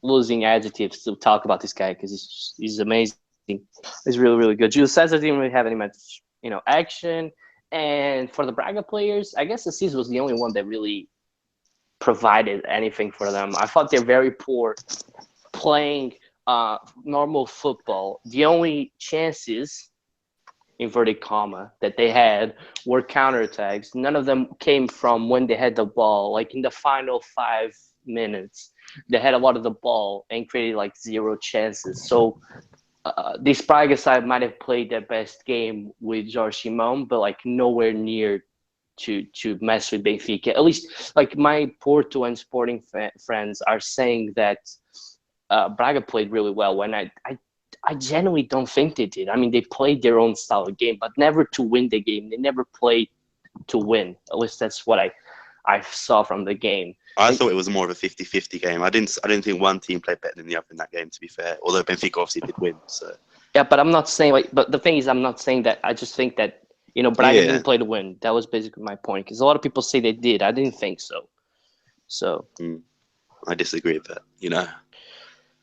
losing adjectives to talk about this guy because he's amazing. He's really, really good. Jules Cesar didn't really have any much action, and for the Braga players, I guess Assis was the only one that really provided anything for them. I thought they're very poor playing normal football. The only chances, inverted comma, that they had were counterattacks. None of them came from when they had the ball. In the final 5 minutes, they had a lot of the ball and created 0 chances. So this Braga side might have played their best game with Jorge Simão, but nowhere near to mess with Benfica. At least my Porto and Sporting friends are saying that Braga played really well when I genuinely don't think they did. I mean, they played their own style of game, but never to win the game. They never played to win. At least that's what I saw from the game. I thought it was more of a 50-50 game. I didn't think one team played better than the other in that game, to be fair. Although Benfica obviously did win. So yeah, but I'm not saying but the thing is, I'm not saying that. I just think that Braga didn't play to win. That was basically my point. Because a lot of people say they did. I didn't think so. So I disagree with that.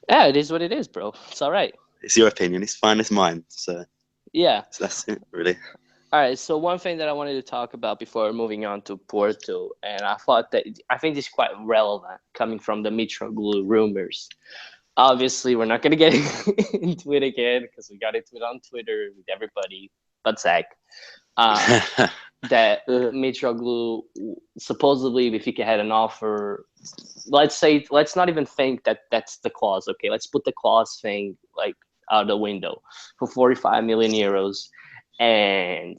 Yeah, it is what it is, bro. It's all right. It's your opinion. It's fine. It's mine. So yeah. So that's it, really. All right. So one thing that I wanted to talk about before moving on to Porto, and I think this is quite relevant coming from the Mitroglou rumors. Obviously, we're not going to get into it again because we got into it on Twitter with everybody but Zach. That Mitroglou supposedly, if he had an offer, let's not even think that that's the clause. Okay, let's put the clause thing out the window for 45 million euros, and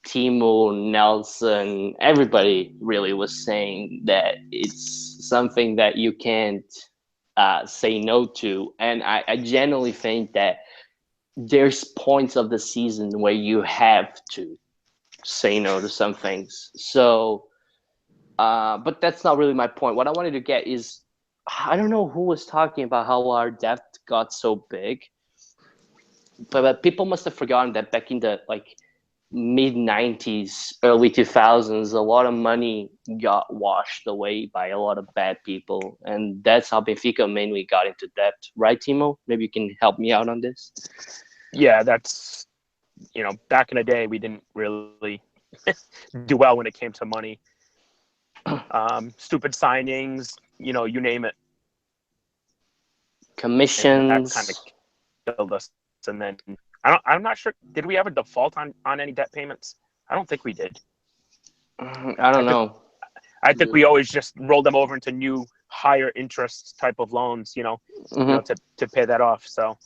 Timo, Nelson, everybody really was saying that it's something that you can't say no to. And I genuinely think that there's points of the season where you have to say no to some things. So, but that's not really my point. What I wanted to get is, I don't know who was talking about how our debt got so big, but people must have forgotten that back in the mid 90s, early 2000s, a lot of money got washed away by a lot of bad people, and that's how Benfica mainly got into debt, right, Timo? Maybe you can help me out on this. Yeah, that's, back in the day, we didn't really do well when it came to money. Stupid signings, you name it. Commissions. That kind of killed us. And then I'm not sure. Did we ever default on any debt payments? I don't think we did. I don't know. I think we always just rolled them over into new higher interest type of loans, to pay that off. So.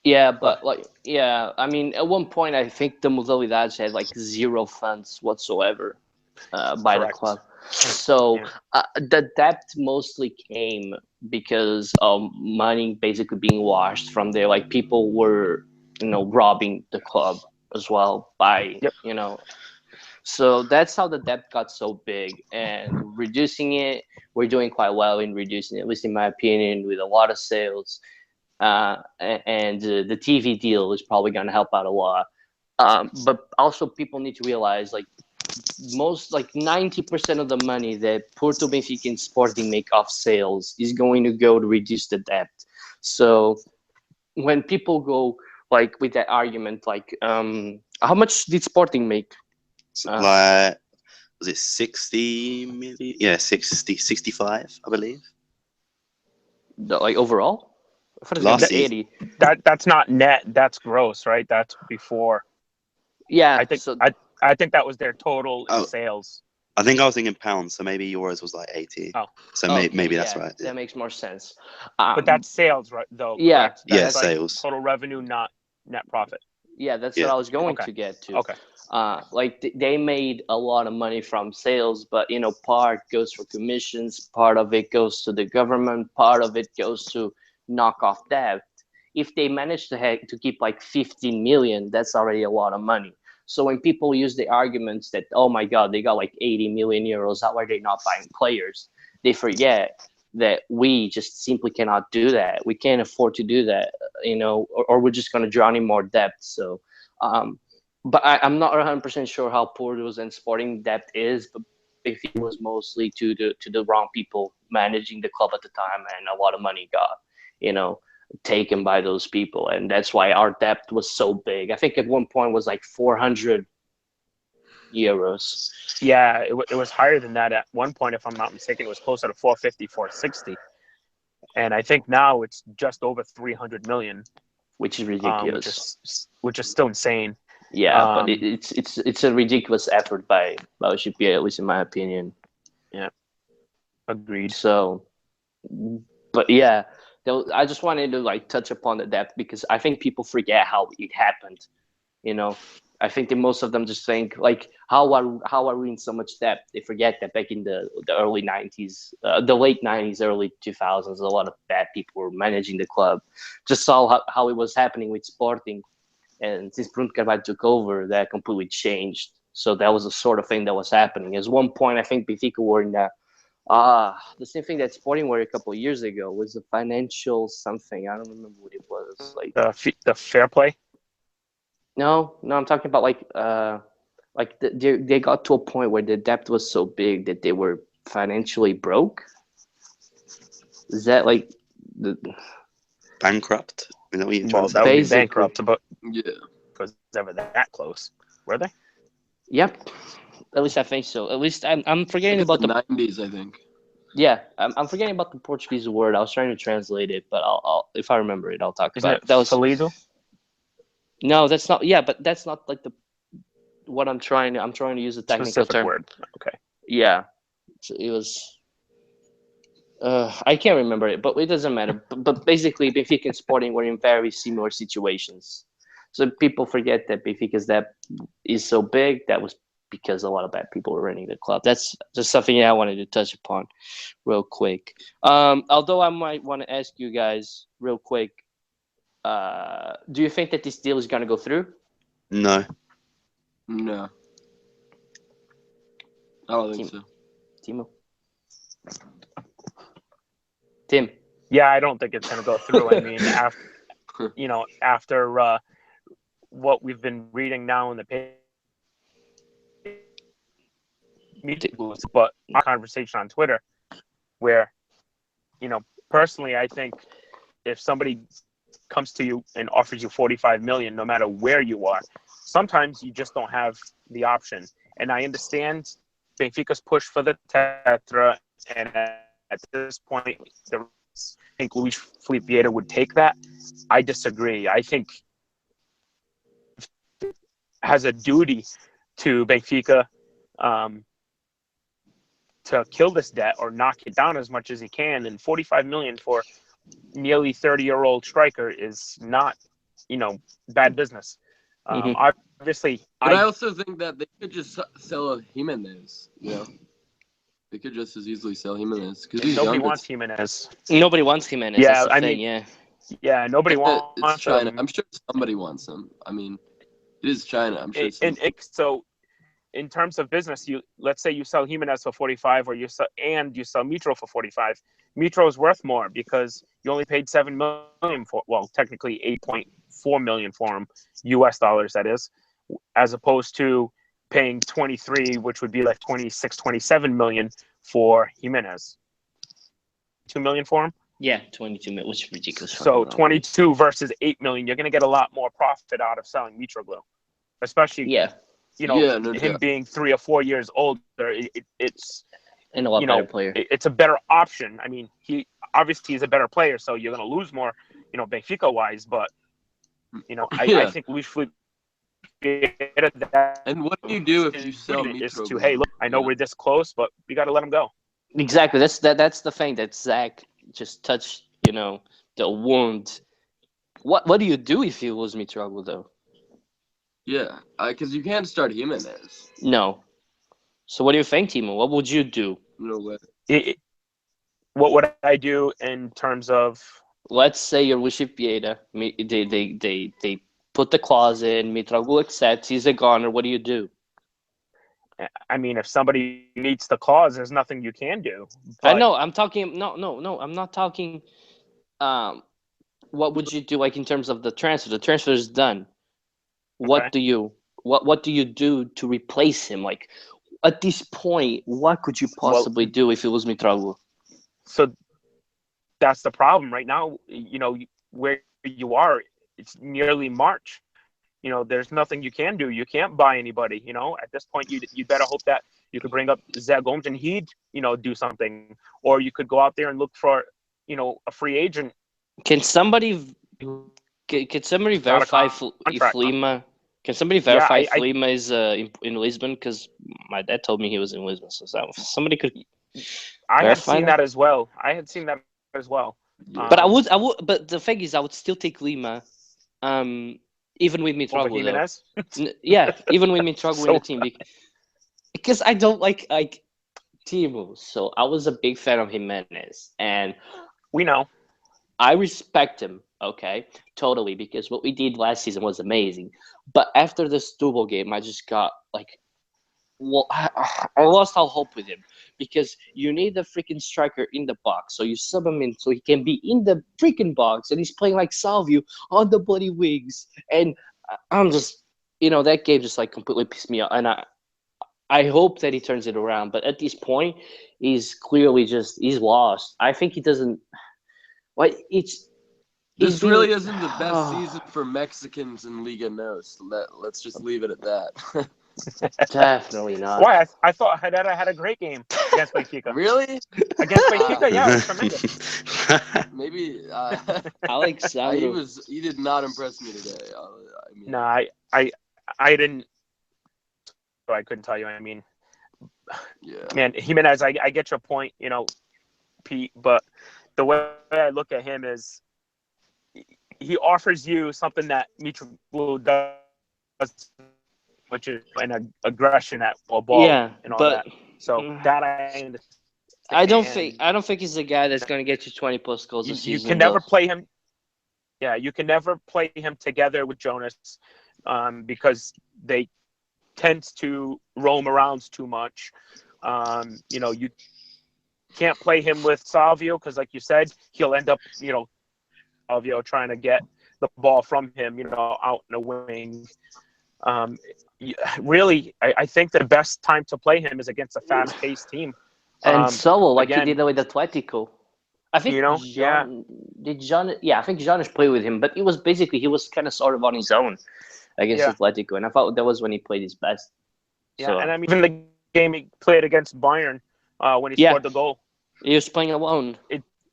Yeah, but I mean, at one point, I think the Modalidades had zero funds whatsoever by the club. So the debt mostly came because of money basically being washed from there. People were, robbing the club as well by, So that's how the debt got so big, and reducing it, we're doing quite well in reducing it, at least in my opinion, with a lot of sales. And the TV deal is probably going to help out a lot. But also people need to realize most 90% of the money that Porto, Benfica, and Sporting make off sales is going to go to reduce the debt. So when people go with that argument, how much did Sporting make? Was it 60 million? Yeah, 65, I believe. Overall? Last 80. That's not net. That's gross, right? That's before. Yeah, I think that was their total in sales. I think I was thinking pounds, so maybe yours was 80. Oh, so maybe that's right. Yeah. That makes more sense. But that's sales, right? Though. Yeah, that's sales. Total revenue, not net profit. Yeah, that's what I was going to get to. Okay. They made a lot of money from sales, but part goes for commissions, part of it goes to the government, part of it goes to knock off debt. If they manage to keep 15 million, that's already a lot of money. So when people use the arguments that, oh my God, they got 80 million euros, how are they not buying players? They forget that we just simply cannot do that. We can't afford to do that, or we're just going to drown in more debt. So, but I'm not 100% sure how Porto's and Sporting debt is, but if it was mostly to the wrong people managing the club at the time, and a lot of money got, taken by those people, and that's why our debt was so big. I think at one point was 400 euros. Yeah, it was higher than that at one point, if I'm not mistaken. It was closer to 450, 460, and I think now it's just over 300 million, which is ridiculous. Which is still insane. Yeah, but it's a ridiculous effort by Shipia, at least in my opinion. Yeah, agreed. So, but yeah. I just wanted to touch upon the debt because I think people forget how it happened. I think that most of them just think how are we in so much debt? They forget that back in the early 90s, the late 90s, early 2000s, a lot of bad people were managing the club. Just saw how it was happening with Sporting, and since Bruno Carvalho took over, that completely changed. So that was the sort of thing that was happening. At one point, I think Benfica were in that. The same thing that Sporting were a couple of years ago was a financial something. I don't remember what it was. The fair play. No, I'm talking about they got to a point where the debt was so big that they were financially broke. Is that the bankrupt? That would be bankrupt, but because they were that close, were they? Yep. At least I think so. At least I'm forgetting about the 90s, I think. Yeah, I'm forgetting about the Portuguese word. I was trying to translate it, but I'll if I remember it, I'll talk about it. That was falido? No, that's not. Yeah, but that's not what I'm trying to use a technical specific term. Word. Okay. Yeah, so it was. I can't remember it, but it doesn't matter. But basically, Benfica and Sporting were in very similar situations. So people forget that Benfica's that is so big. That was because a lot of bad people were running the club. That's just something I wanted to touch upon real quick. Although I might want to ask you guys real quick, do you think that this deal is going to go through? No. No. I don't think so. Tim? Yeah, I don't think it's going to go through. I mean, after what we've been reading now in the paper, but our conversation on Twitter, where, personally, I think if somebody comes to you and offers you 45 million, no matter where you are, sometimes you just don't have the option. And I understand Benfica's push for the Tetra, and at this point, I think Luis Felipe Vieira would take that. I disagree. I think has a duty to Benfica to kill this debt or knock it down as much as he can. And 45 million for nearly 30-year-old striker is not, bad business. Obviously, but I also think that they could just sell Jimenez. They could just as easily sell Jimenez because nobody wants Jimenez. Nobody wants Jimenez. Yeah, that's the thing. Yeah, nobody wants. It's China. I'm sure somebody wants him. I mean, it is China. I'm sure. So, in terms of business, let's say you sell Jimenez for 45, or you sell Mitro for 45. Mitro is worth more because you only paid $7 million for. Well, technically $8.4 million for him, US dollars. That is, as opposed to paying 23, which would be like 26, 27 million for Jimenez. 2 million for him. Yeah, 22 million, which is ridiculous. So 22 versus 8 million, you're going to get a lot more profit out of selling Mitroglou, especially him being 3 or 4 years older. It's and a lot better player. It's a better option. I mean, he's a better player, so you're going to lose more, Benfica wise. But I think Luis Felipe. And what do you do if you sell Mitroglou? Hey, look, I know we're this close, but we got to let him go. Exactly. That's the thing that Zach just touched. The wound. What do you do if you lose Mitroglou though? Yeah, because you can't start Jimenez. No. So what do you think, Timo? What would you do? No way. What would I do in terms of? Let's say you're Luis Vieira. They put the clause in. Mitroglou accepts. He's a goner. What do you do? I mean, if somebody meets the clause, there's nothing you can do. But... I know. I'm talking. No. I'm not talking. What would you do, like in terms of the transfer? The transfer is done. What do you do to replace him? Like at this point, what could you possibly do if it was Mitroglou? So that's the problem right now. Where you are, it's nearly March. There's nothing you can do. You can't buy anybody. At this point, you better hope that you could bring up Zé Gomes and he'd do something, or you could go out there and look for a free agent. Can somebody verify if Lima? Can somebody verify if Lima is in Lisbon? Because my dad told me he was in Lisbon. So somebody could. I had seen that as well. But I would. But the thing is, I would still take Lima, even with Mitroglou. Yeah, even with Mitroglou in the team, because I don't like Timo. So I was a big fan of Jimenez, and we know. I respect him, okay, totally, because what we did last season was amazing. But after the Setúbal game, I just got I lost all hope with him, because you need a freaking striker in the box, so you sub him in so he can be in the freaking box, and he's playing like Salvio on the bloody wings, and I'm just, that game just completely pissed me off, and I hope that he turns it around, but at this point, he's clearly he's lost. I think he doesn't. This really isn't the best season for Mexicans in Liga NOS. Let's just leave it at that. Definitely not. Why? I thought Herrera had a great game against Benfica. Really? Against Benfica, yeah, it was tremendous. Maybe Alexandro. He did not impress me today. No, I didn't. So I couldn't tell you. I mean, yeah. Man, Jimenez, I get your point, Pete, but the way I look at him is he offers you something that Mitroglou does, which is an aggression at a ball and all that. So that I understand. I don't think he's the guy that's going to get you 20 plus goals a season. You can never play him. Yeah, you can never play him together with Jonas because they tend to roam around too much. You can't play him with Savio because, like you said, he'll end up, Savio trying to get the ball from him, out in the wing. Really, I think the best time to play him is against a fast-paced team. And solo, like he did with Atletico. I think I think Jonas played with him, but he was kind of sort of on his own against Atletico, and I thought that was when he played his best. Yeah, so. And I mean, even the game he played against Bayern when he scored the goal. He was playing alone.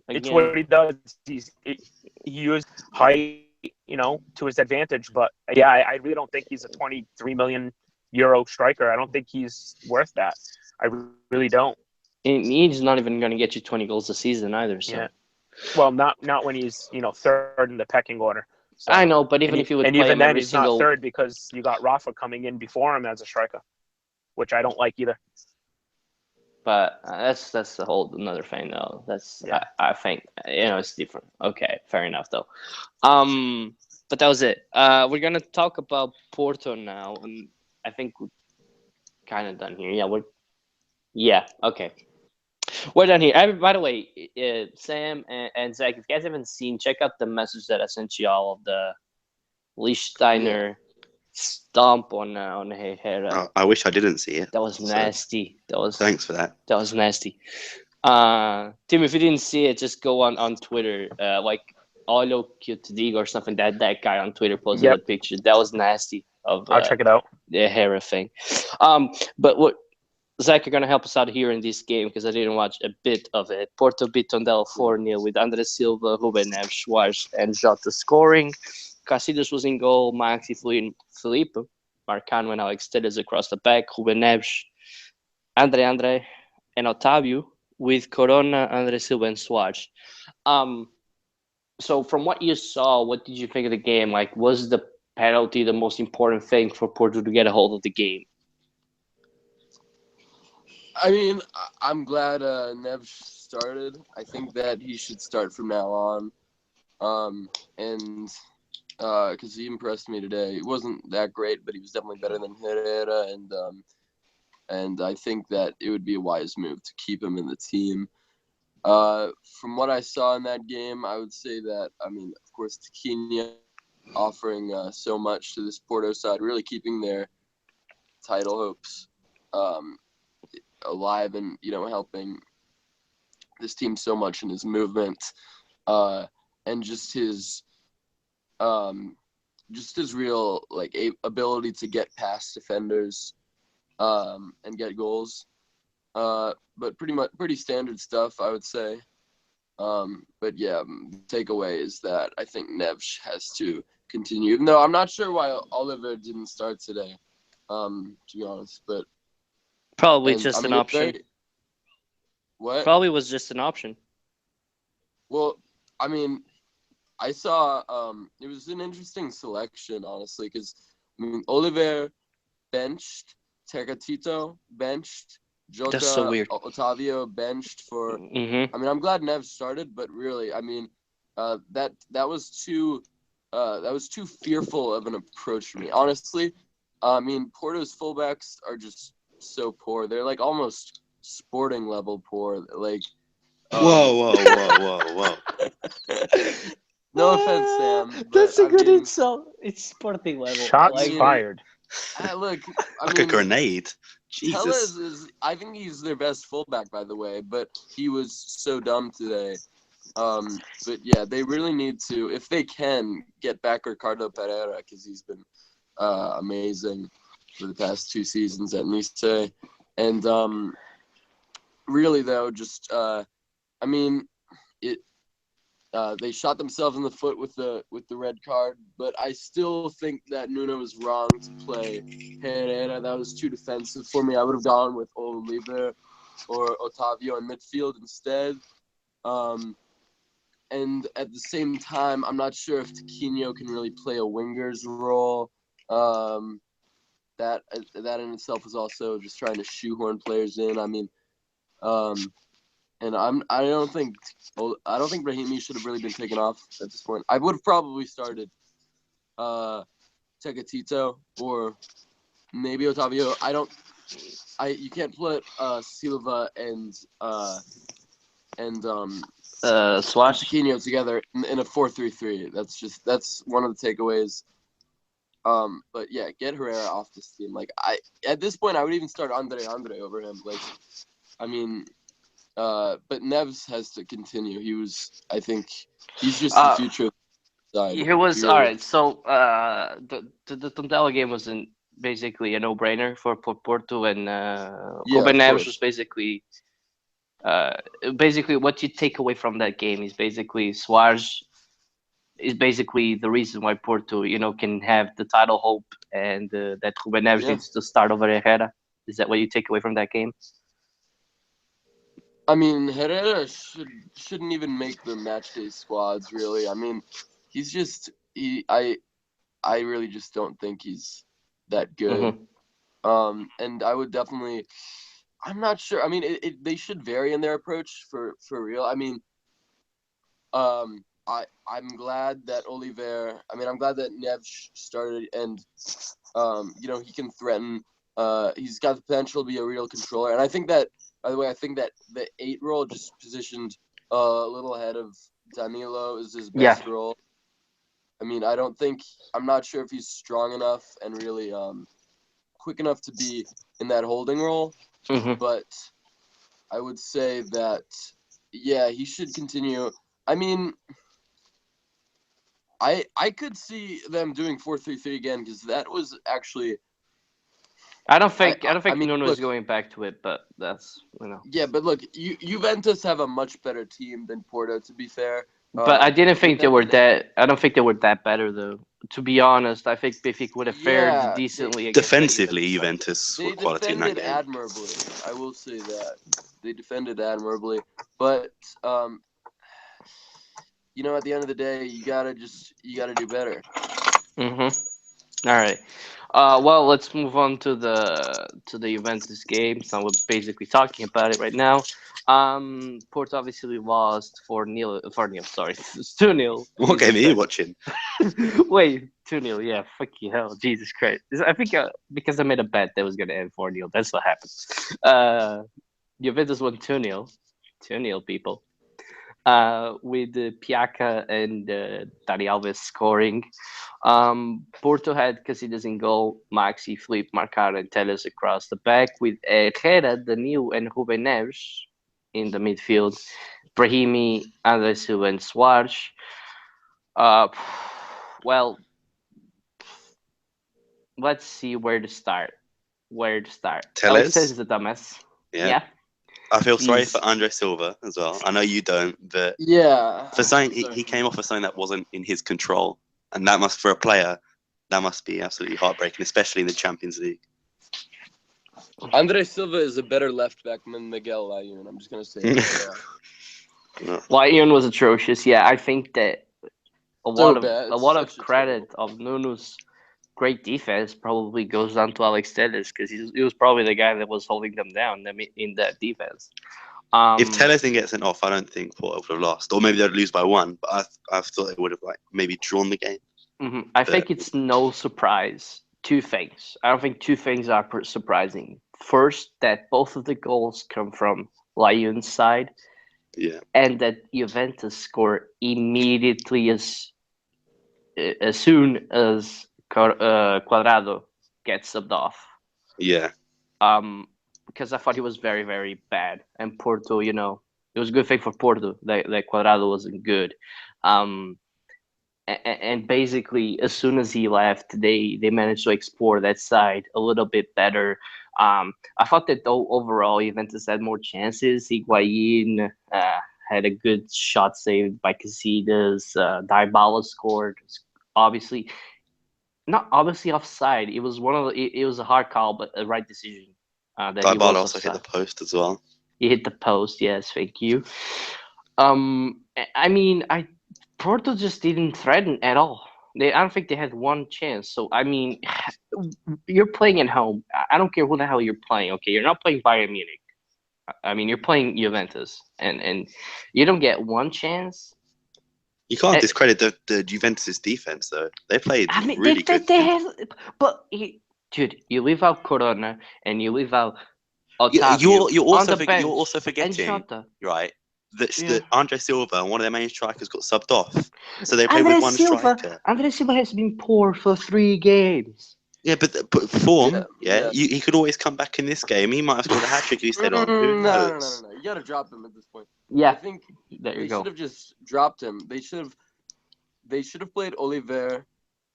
It's what he does. He used height, to his advantage. But I really don't think he's a 23 million euro striker. I don't think he's worth that. I really don't. He's not even going to get you 20 goals a season either. So. Yeah. Well, not when he's third in the pecking order. So, I know, but even if you would play even him then, every he's single... not third because you got Rafa coming in before him as a striker, which I don't like either. But that's a whole another thing, though. I think it's different. Okay, fair enough, though. But that was it. We're gonna talk about Porto now, and I think we're kind of done here. Okay. We're done here. By the way, Sam and Zach, if you guys haven't seen, check out the message that I sent you all of the Lichtsteiner stomp on Herrera. I wish I didn't see it. That was nasty. Thanks for that. That was nasty. Tim, if you didn't see it, just go on Twitter, like Olo Digo or something. That guy on Twitter posted a picture. That was nasty. I'll check it out. The Herrera thing. But what? Zach, you're going to help us out here in this game because I didn't watch a bit of it. Porto beat Tondela 4-0 with André Silva, Ruben Neves, Schwarz, and Jota scoring. Casidas was in goal, Maxi, Felipe, Marcano, and Alex Telles across the back, Ruben Neves, Andre, and Otávio with Corona, André Silva, and Schwarz. So from what you saw, what did you think of the game? Like, was the penalty the most important thing for Porto to get a hold of the game? I mean, I'm glad Neves started. I think that he should start from now on. And because he impressed me today. He wasn't that great, but he was definitely better than Herrera. And I think that it would be a wise move to keep him in the team. From what I saw in that game, I would say that, of course, Tiquinho offering so much to this Porto side, really keeping their title hopes alive and helping this team so much in his movement and just his real ability to get past defenders and get goals, but pretty standard stuff, I would say. But yeah, the takeaway is that I think Neves has to continue, even though I'm not sure why Oliver didn't start today, to be honest, but Probably just an option. What? Probably was just an option. Well, I saw it was an interesting selection, honestly, because Oliver benched, Tegatito benched, Jota, that's so weird. Otávio benched for. Mm-hmm. I'm glad Neves started, but really, that was too fearful of an approach for me, honestly. Porto's fullbacks are just so poor. They're almost Sporting level poor. Whoa. No offense, Sam. That's a good insult. It's Sporting level. Shots fired. Look, a grenade. Jesus. Telles I think he's their best fullback, by the way, but he was so dumb today. But yeah, they really need to, if they can, get back Ricardo Pereira, because he's been amazing for the past 2 seasons at Nice. And really, though, just they shot themselves in the foot with the red card, but I still think that Nuno was wrong to play Herrera. That was too defensive for me. I would have gone with Oliver or Otávio in midfield instead. and at the same time, I'm not sure if Tiquinho can really play a winger's role. That in itself is also just trying to shoehorn players in. I mean, and I don't think Brahimi should have really been taken off at this point. I would have probably started Tecatito or maybe Otavio. You can't put Silva and Tiquinho together in a 4-3-3. That's one of the takeaways. But yeah, get Herrera off this team. Like at this point, I would even start Andre over him. Like, I mean, but Neves has to continue. I think he's just the future of the side. He was all right. So the Tondela game was basically a no-brainer for Porto, and Ruben Neves was basically what you take away from that game is basically Soares is basically the reason why Porto, can have the title hope, and that Ruben Neves needs to start over Herrera. Is that what you take away from that game? I mean, Herrera shouldn't even make the matchday squads, really. I mean, he's just I really just don't think he's that good. Mm-hmm. And I would definitely. I'm not sure. I mean, they should vary in their approach for real. I mean, I'm glad that I'm glad that Neves started, and he can threaten. He's got the potential to be a real controller, and I think that, by the way, the 8 role just positioned a little ahead of Danilo is his best role. I mean, I'm not sure if he's strong enough and really quick enough to be in that holding role, but I would say that he should continue. I mean, I could see them doing 4-3-3 again, because that was actually. I don't think Nuno is going back to it, but that's Yeah, but look, Juventus have a much better team than Porto, to be fair. But I didn't think they were that. I don't think they were that better, though. To be honest, I think Benfica would have fared decently. Defensively, Juventus were quality in that game. They defended admirably. I will say that they defended admirably, but at the end of the day, you gotta do better. All right. Well, let's move on to the Juventus game. So we're basically talking about it right now. Porto obviously lost 4-0. Sorry, it's 2-0. What game are you watching? Wait, 2-0. Yeah, fuck you, hell, Jesus Christ. I think because I made a bet that was gonna end 4-0. That's what happened. Juventus won 2-0. 2-0, people. With Piaca and Dani Alves scoring. Porto had Casillas in goal, Maxi, Felipe, Marcaro, and Telles across the back, with Herrera, Danilo, and Ruben Neves in the midfield. Brahimi, André Silva, and Soares. Well, let's see where to start. Telles is a dumbass. Yeah. I feel sorry for Andre Silva as well. I know you don't, but for something he came off for something that wasn't in his control, and for a player, that must be absolutely heartbreaking, especially in the Champions League. Andre Silva is a better left back than Miguel Layun. I'm just gonna say that. Layun was atrocious. Yeah, I think that a lot of credit of Nuno's great defense probably goes down to Alex Telles, because he was probably the guy that was holding them down in that defense. If Telles didn't get sent off, I don't think Porto would have lost, or maybe they'd lose by 1. But I thought they would have maybe drawn the game. I think it's no surprise. 2 things. I don't think 2 things are surprising. First, that both of the goals come from Layun's side. Yeah. And that Juventus score immediately as soon as Cuadrado gets subbed off. Yeah. Because I thought he was very, very bad. And Porto, it was a good thing for Porto that Cuadrado wasn't good. And basically, as soon as he left, they managed to explore that side a little bit better. I thought that overall, Juventus had more chances. Higuain had a good shot saved by Casillas. Dybala scored. Obviously, not obviously offside. It was it was a hard call, but a right decision. Dybala also hit the post as well. He hit the post. Yes, thank you. I mean, Porto just didn't threaten at all. I don't think they had one chance. So I mean, you're playing at home. I don't care who the hell you're playing. Okay, you're not playing Bayern Munich. I mean, you're playing Juventus, and you don't get one chance. You can't discredit the Juventus defense, though. They played really good. They have, but dude, you leave out Corona and you leave out Otavio. You're also forgetting, right? That Andre Silva, one of their main strikers, got subbed off, so they played with one striker. Andre Silva has been poor for 3 games. Yeah, but form, he could always come back in this game. He might have scored a hat trick if he stayed on. No. You got to drop him at this point. Yeah, I think they should have just dropped him. They should have played Oliver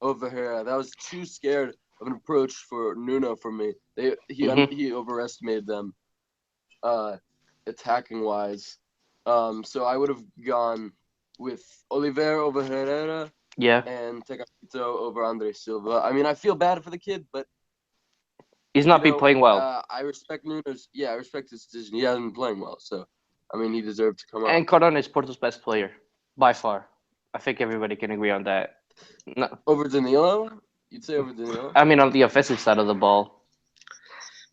over here. That was too scared of an approach for Nuno for me. He overestimated them, attacking wise. So I would have gone with Oliver over Herrera. Yeah. And Tecatito over Andre Silva. I mean, I feel bad for the kid, but he's not been playing well. I respect Nuno's. Yeah, I respect his decision. He hasn't been playing well, so I mean, he deserved to come up. And Corona is Porto's best player by far. I think everybody can agree on that. No. Over Danilo? You'd say over Danilo? I mean, on the offensive side of the ball.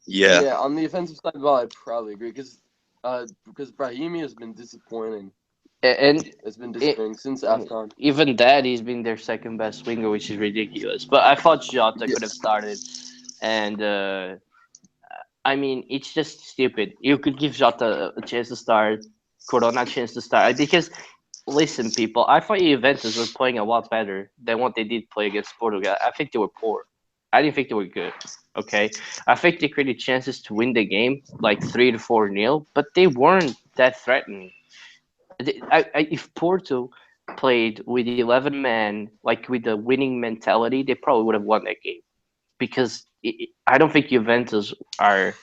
Yeah. Yeah, on the offensive side of the ball, I'd probably agree because Brahimi has been disappointing. And it's been disappointing since AFCON. Even that, he's been their second best winger, which is ridiculous. But I thought Jota could have started. And, I mean, it's just stupid. You could give Jota a chance to start, Corona a chance to start. Because, listen, people, I thought Juventus was playing a lot better than what they did play against Portugal. I think they were poor. I didn't think they were good. Okay? I think they created chances to win the game, like 3-4-0, but they weren't that threatening. If Porto played with 11 men, like with the winning mentality, they probably would have won that game. Because I don't think Juventus are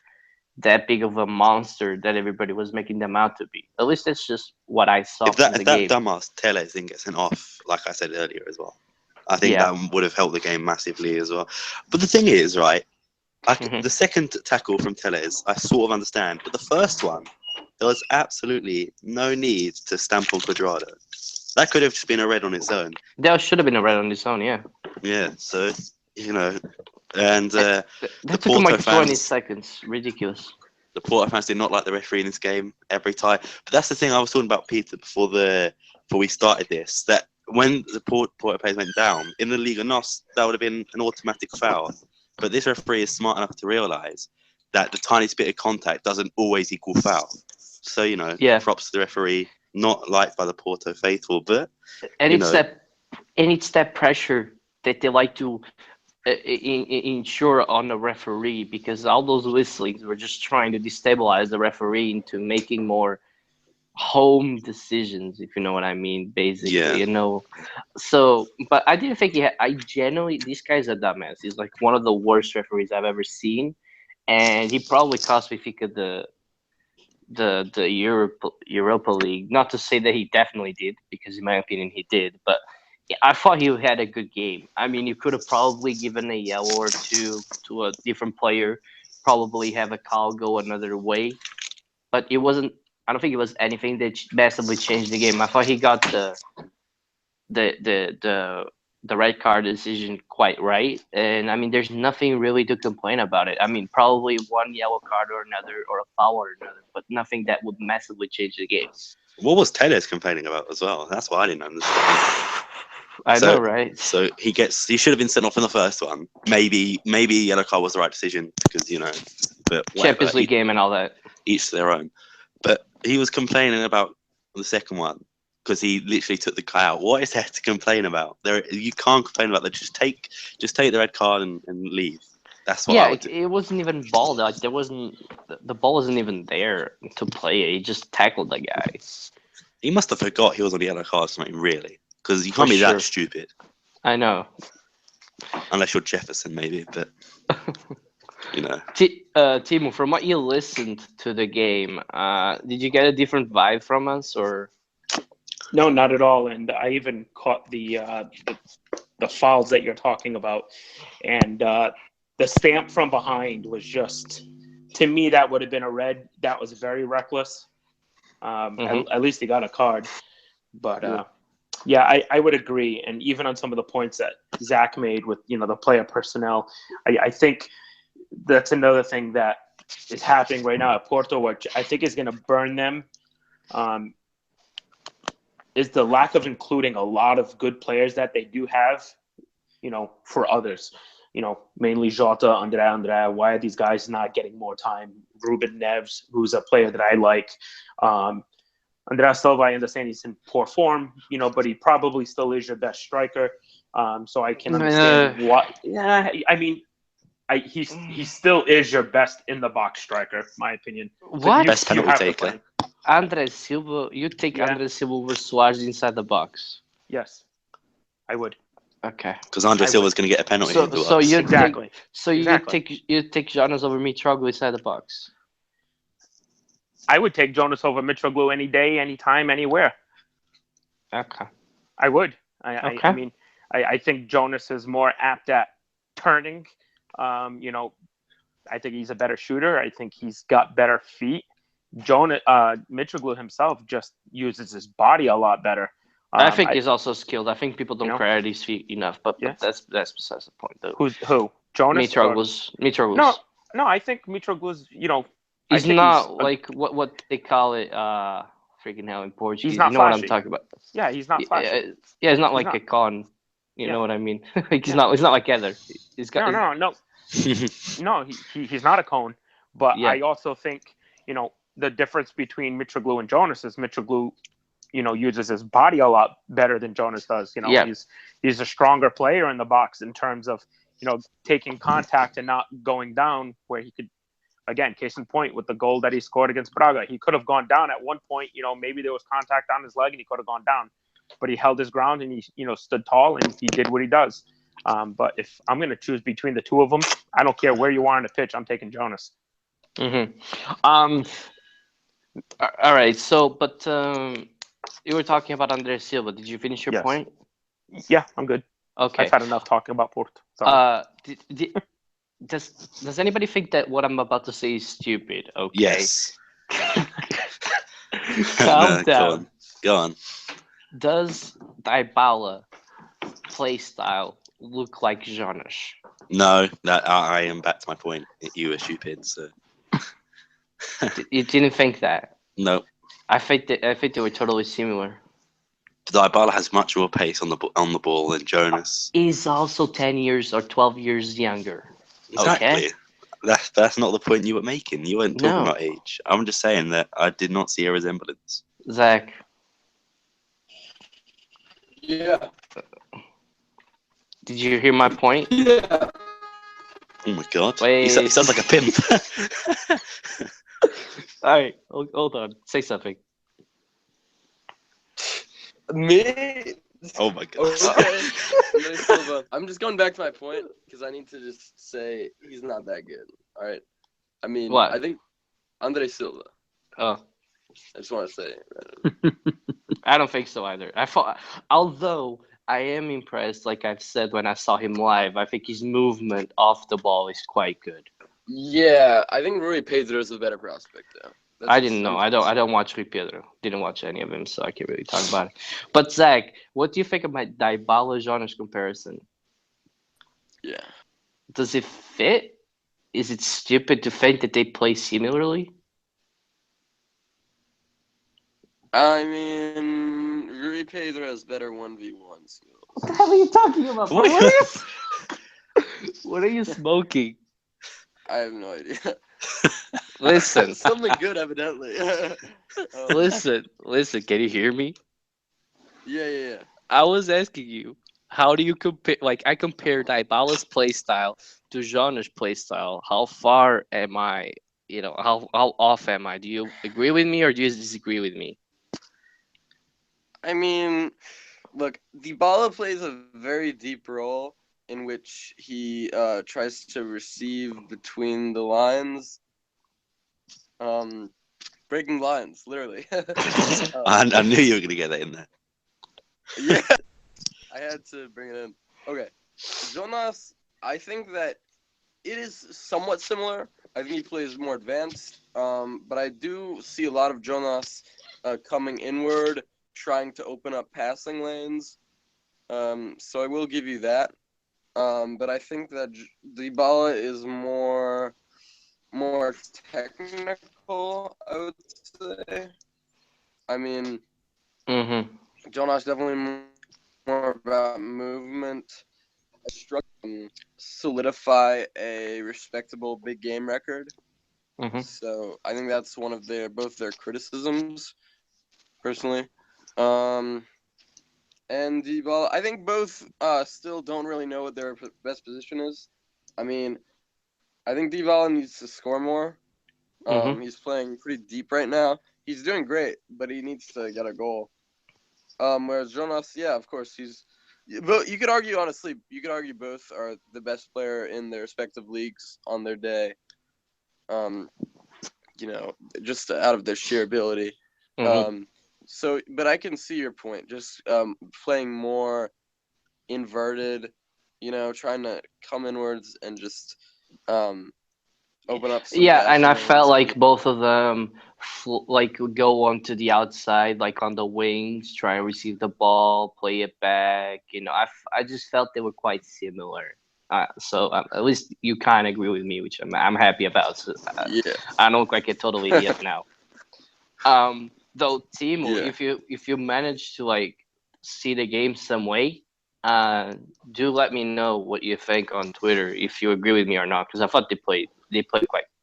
that big of a monster that everybody was making them out to be. At least that's just what I saw from the game. If that dumbass Telles didn't get sent off, like I said earlier as well, I think that would have helped the game massively as well. But the thing is, right, the second tackle from Telles, I sort of understand. But the first one, there was absolutely no need to stamp on Cuadrado. That could have just been a red on its own. That should have been a red on its own, yeah. Yeah, so, and that took him like 20 seconds. Ridiculous. The Porto fans did not like the referee in this game every time. But that's the thing I was talking about, Peter, before we started this, that when the Porto players went down, in the Liga NOS, that would have been an automatic foul. But this referee is smart enough to realise that the tiniest bit of contact doesn't always equal foul. So, props to the referee, not liked by the Porto faithful, but it's that pressure that they like to ensure on the referee, because all those whistlings were just trying to destabilize the referee into making more home decisions, if you know what I mean, basically, So, but I didn't think this guy's a dumbass. He's like one of the worst referees I've ever seen, and he probably cost Benfica the Europa League. Not to say that he definitely did, because in my opinion he did, but I thought he had a good game. I mean, you could have probably given a yellow or two to a different player, probably have a call go another way, but it wasn't. I don't think it was anything that massively changed the game. I thought he got the red card decision quite right, and I mean, there's nothing really to complain about it. I mean, probably one yellow card or another, or a foul or another, but nothing that would massively change the game. What was Telles complaining about as well? That's what I didn't understand. I know, right? So he should have been sent off in the first one. Maybe yellow card was the right decision because but Champions League game and all that. Each to their own. But he was complaining about the second one because he literally took the guy out. What is there to complain about? You can't complain about that. Just take the red card and leave. That's what I would do. It wasn't even ball. Like the ball wasn't even there to play. He just tackled the guy. He must have forgot he was on the yellow card or something, really. Because you can't be that stupid. I know. Unless you're Jefferson, maybe, but Timo, from what you listened to the game, did you get a different vibe from us, or? No, not at all. And I even caught the fouls that you're talking about, and the stamp from behind was just, to me, that would have been a red. That was very reckless. At least he got a card. But I would agree. And even on some of the points that Zach made with the player personnel, I think that's another thing that is happening right now at Porto, which I think is going to burn them. Is the lack of including a lot of good players that they do have, for others. Mainly Jota, Andrea. Why are these guys not getting more time? Ruben Neves, who's a player that I like. Andrea Silva, I understand he's in poor form, but he probably still is your best striker. So I can understand what. Yeah, I mean, he still is your best in the box striker, my opinion. What? Best penalty taker. Andre Silva, you take Andre Silva over Suarez inside the box? Yes, I would. Okay. Because Andre Silva's going to get a penalty. So you exactly. You take Jonas over Mitroglou inside the box? I would take Jonas over Mitroglou any day, anytime, anywhere. Okay. I would. I mean, I think Jonas is more apt at turning. I think he's a better shooter. I think he's got better feet. Mitroglou himself just uses his body a lot better. I think he's also skilled. I think people don't credit his feet enough, but that's besides the point, though. Who? Jonas? Mitroglou. No, I think Mitroglou's, he's not like what they call it, freaking hell in Portuguese. He's not flashy. What I'm talking about. Yeah, he's not flashy. He's not like a con. You know what I mean? He's not like Heather. He's got No. No, he's not a cone. But I also think, the difference between Mitroglou and Jonas is Mitroglou, uses his body a lot better than Jonas does. He's a stronger player in the box in terms of, taking contact and not going down, where he could, again, case in point with the goal that he scored against Braga. He could have gone down at one point, maybe there was contact on his leg and he could have gone down. But he held his ground and he, stood tall and he did what he does. But if I'm going to choose between the two of them, I don't care where you are on the pitch. I'm taking Jonas. Mm-hmm. All right. So, but you were talking about Andre Silva. Did you finish your point? Yeah, I'm good. Okay. I've had enough talking about Porto. Sorry. Does anybody think that what I'm about to say is stupid? Okay. Yes. Calm down. Go on. Does Dybala play style look like Jonas? No, that I am back to my point. You were stupid, so. You didn't think that? No. I think they were totally similar. Dybala has much more pace on the ball than Jonas. He's also 10 years or 12 years younger. Exactly. Okay? That's not the point you were making. You weren't talking about age. I'm just saying that I did not see a resemblance. Zach. Yeah. Did you hear my point? Yeah. Oh my god. Wait. He sounds like a pimp. All right, hold on. Say something. Me? Oh my god. Okay. I'm just going back to my point because I need to just say he's not that good. All right. I mean, what? I think Andre Silva. Oh. I just want to say. I don't think so either. Although I am impressed, like I've said when I saw him live, I think his movement off the ball is quite good. Yeah, I think Rui Pedro is a better prospect though. I didn't know. I don't watch Rui Pedro. Didn't watch any of him, so I can't really talk about it. But Zach, what do you think about Dybala Jonas comparison? Yeah. Does it fit? Is it stupid to think that they play similarly? I mean, Rui Pedro has better 1v1 skills. What the hell are you talking about? What are you smoking? I have no idea. Listen. Something good, evidently. Listen. Can you hear me? Yeah. I was asking you, how do you compare? Like, I compare Dybala's play style to Jonas' play style. How far am I? How off am I? Do you agree with me or do you disagree with me? I mean, look, Dybala plays a very deep role in which he tries to receive between the lines. Breaking lines, literally. I knew you were going to get that in there. Yeah, I had to bring it in. Okay, Jonas, I think that it is somewhat similar. I think he plays more advanced, but I do see a lot of Jonas coming inward, trying to open up passing lanes. So I will give you that. But I think that Dybala is more technical, I would say. I mean, Jonas definitely more about movement. Struggling to solidify a respectable big game record. So I think that's one of both their criticisms, personally. And Dybala, I think both still don't really know what their best position is. I mean, I think Dybala needs to score more. He's playing pretty deep right now. He's doing great, but he needs to get a goal. Whereas Jonas, yeah, of course, you could argue, honestly, both are the best player in their respective leagues on their day. Just out of their sheer ability. But I can see your point. Just playing more inverted, trying to come inwards and just open up some and I felt lanes. like both of them would go onto the outside, like on the wings, try and receive the ball, play it back. I just felt they were quite similar. So at least you kind of agree with me, which I'm happy about. So, I don't look like a total idiot now. Though, Timo, if you manage to see the game some way, do let me know what you think on Twitter if you agree with me or not, because I thought they played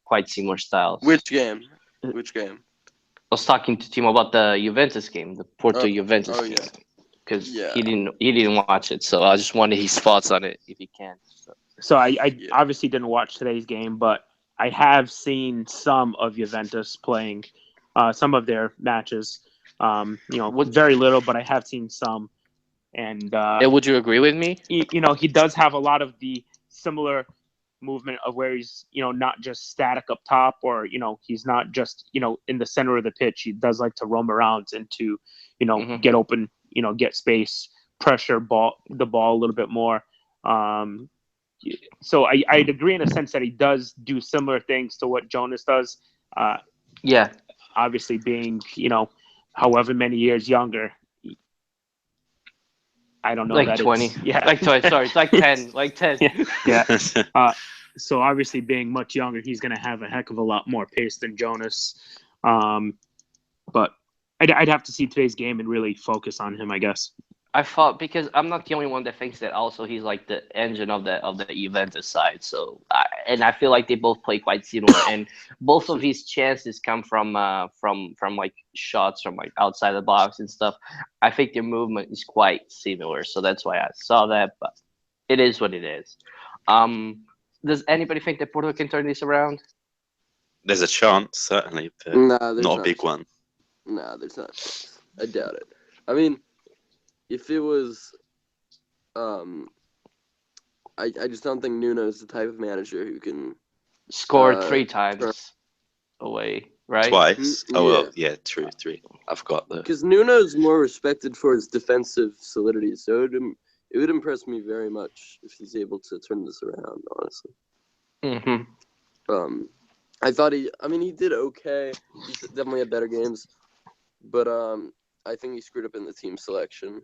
quite similar styles. Which game? I was talking to Timo about the Juventus game, the Porto Juventus game, because he didn't watch it, so I just wanted his thoughts on it if he can. So I obviously didn't watch today's game, but I have seen some of Juventus playing some of their matches. Very little, but I have seen some. And would you agree with me? He does have a lot of the similar movement of where he's not just static up top, or he's not just in the center of the pitch. He does like to roam around and to get open, get space, pressure the ball a little bit more. So I'd agree in a sense that he does do similar things to what Jonas does. Obviously being however many years younger. I don't know, like that 20. Like 20. Sorry, it's like 10. Like 10. Yeah. So obviously being much younger, he's going to have a heck of a lot more pace than Jonas. But I'd have to see today's game and really focus on him, I guess. I thought, because I'm not the only one that thinks that also he's like the engine of the Juventus side. So I feel like they both play quite similar, and both of his chances come from like shots from like outside the box and stuff. I think their movement is quite similar, so that's why I saw that. But it is what it is. Does anybody think that Porto can turn this around? There's a chance, certainly, but not a big one. No, there's not a chance. I doubt it. I mean, if it was, I just don't think Nuno's the type of manager who can score 3 times away, right? Twice. Well, yeah, true, 3. I forgot that. Because Nuno's more respected for his defensive solidity, so it would impress me very much if he's able to turn this around, honestly. I thought he did okay. He definitely had better games, but I think he screwed up in the team selection.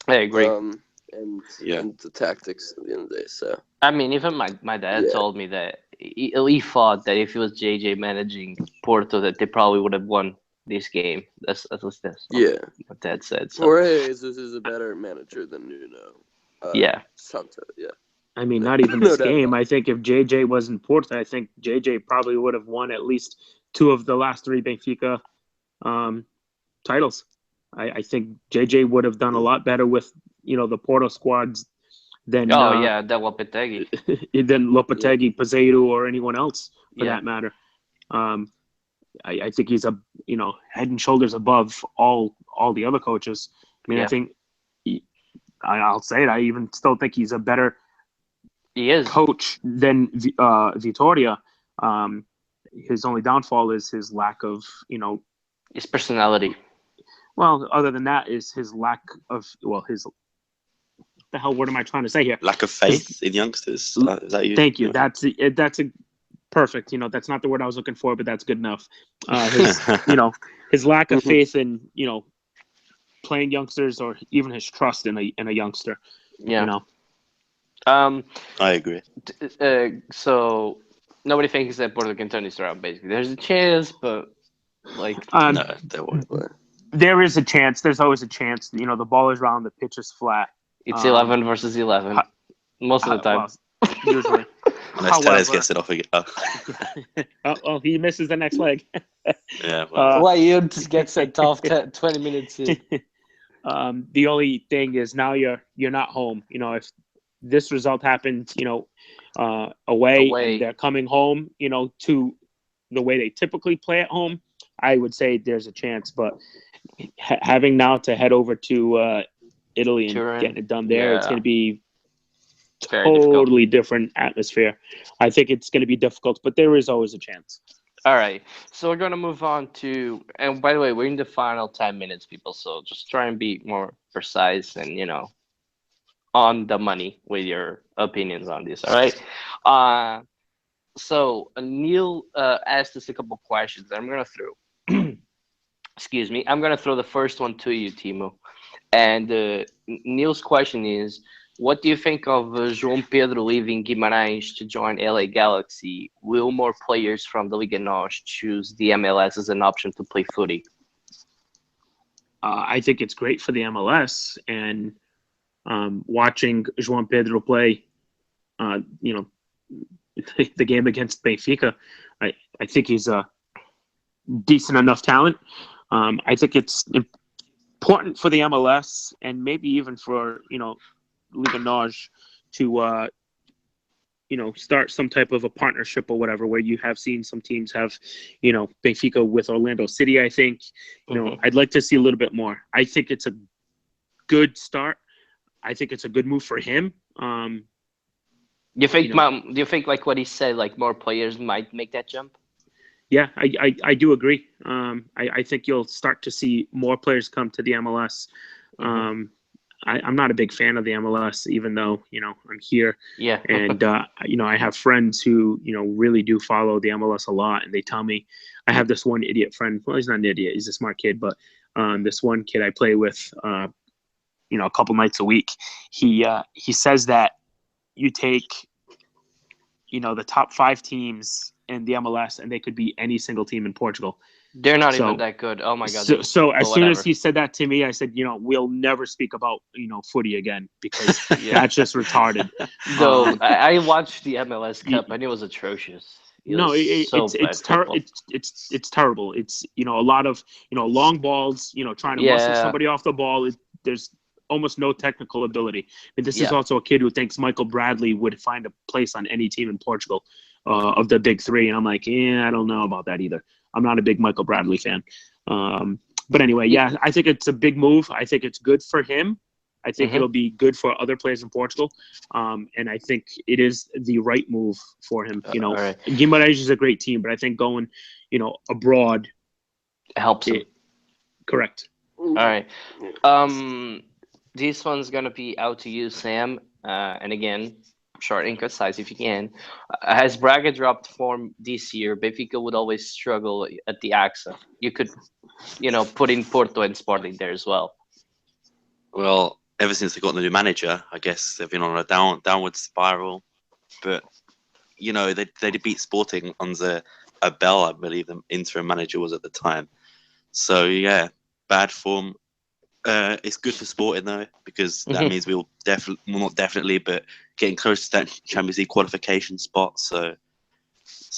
I agree. And the tactics at the end of the day. So I mean, even my dad told me that he thought that if it was JJ managing Porto, that they probably would have won this game. That's what what Dad said. So. Jorge Jesus is a better manager than Nuno. Santo, I mean, not even this game. I think if JJ was in Porto, I think JJ probably would have won at least 2 of the last 3 Benfica titles. I think JJ would have done a lot better with the Porto squads than than Lopetegui, Peseiro, or anyone else for that matter. I think he's head and shoulders above all the other coaches. I mean, I think I'll say it. I even still think he's a better coach than Vitória. His only downfall is his lack of his personality. Well, other than that, is his lack of his. What the hell? What am I trying to say here? Lack of faith in youngsters. Is that you? Thank you. That's a perfect. That's not the word I was looking for, but that's good enough. His his lack of faith in playing youngsters, or even his trust in a youngster. Yeah. I agree. So nobody thinks that Porto can turn this around. Basically, there's a chance, but No, there won't. There is a chance. There's always a chance. The ball is round, the pitch is flat. It's 11 versus 11 most of the time. Well, usually. Unless Tellez gets it off again. Oh, he misses the next leg. Yeah. Well. Why you just get sent off 20 minutes in? The only thing is now you're not home. If this result happens, away and they're coming home, to the way they typically play at home, I would say there's a chance. But having now to head over to Italy and getting it done there, it's going to be totally different atmosphere. I think it's going to be difficult, but there is always a chance. All right, so we're going to move on to, and by the way, we're in the final 10 minutes, people, so just try and be more precise and, on the money with your opinions on this, all right? So Neil asked us a couple questions. I'm going to throw, excuse me, I'm going to throw the first one to you, Timo. And Neil's question is, what do you think of João Pedro leaving Guimarães to join LA Galaxy? Will more players from the Liga NOS choose the MLS as an option to play footy? I think it's great for the MLS, and watching João Pedro play, the game against Benfica, I think he's a decent enough talent. I think it's important for the MLS and maybe even for, Liga NOS to, start some type of a partnership or whatever, where you have seen some teams have, Benfica with Orlando City, I think. I'd like to see a little bit more. I think it's a good start. I think it's a good move for him. Do you think like what he said, like more players might make that jump? Yeah, I do agree. I think you'll start to see more players come to the MLS. I'm not a big fan of the MLS, even though, I'm here. Yeah. And, I have friends who, really do follow the MLS a lot. And they tell me, I have this one idiot friend. Well, he's not an idiot. He's a smart kid. But this one kid I play with, a couple nights a week, he says that you take, the top 5 teams in the MLS and they could be any single team in Portugal. They're not even that good. Oh my God. So as soon as he said that to me, I said, we'll never speak about, footy again, because that's just retarded. No, I watched the MLS Cup and it was atrocious. It's terrible. It's, a lot of, long balls, trying to muscle somebody off the ball. There's almost no technical ability. But this is also a kid who thinks Michael Bradley would find a place on any team in Portugal of the big 3. And I'm like, I don't know about that either. I'm not a big Michael Bradley fan. But anyway, I think it's a big move. I think it's good for him. I think it'll be good for other players in Portugal. And I think it is the right move for him. Right. Guimarães is a great team, but I think going, abroad helps him. Correct. All right. This one's going to be out to you, Sam. And again, short and concise if you can. Has Braga dropped form this year? Benfica would always struggle at the AXA. You could, put in Porto and Sporting there as well. Well, ever since they got the new manager, I guess they've been on a downward spiral. But, they beat Sporting under Abel, I believe the interim manager was at the time. So, yeah, bad form. It's good for Sporting though, because that means we'll not definitely, but getting close to that Champions League qualification spot. So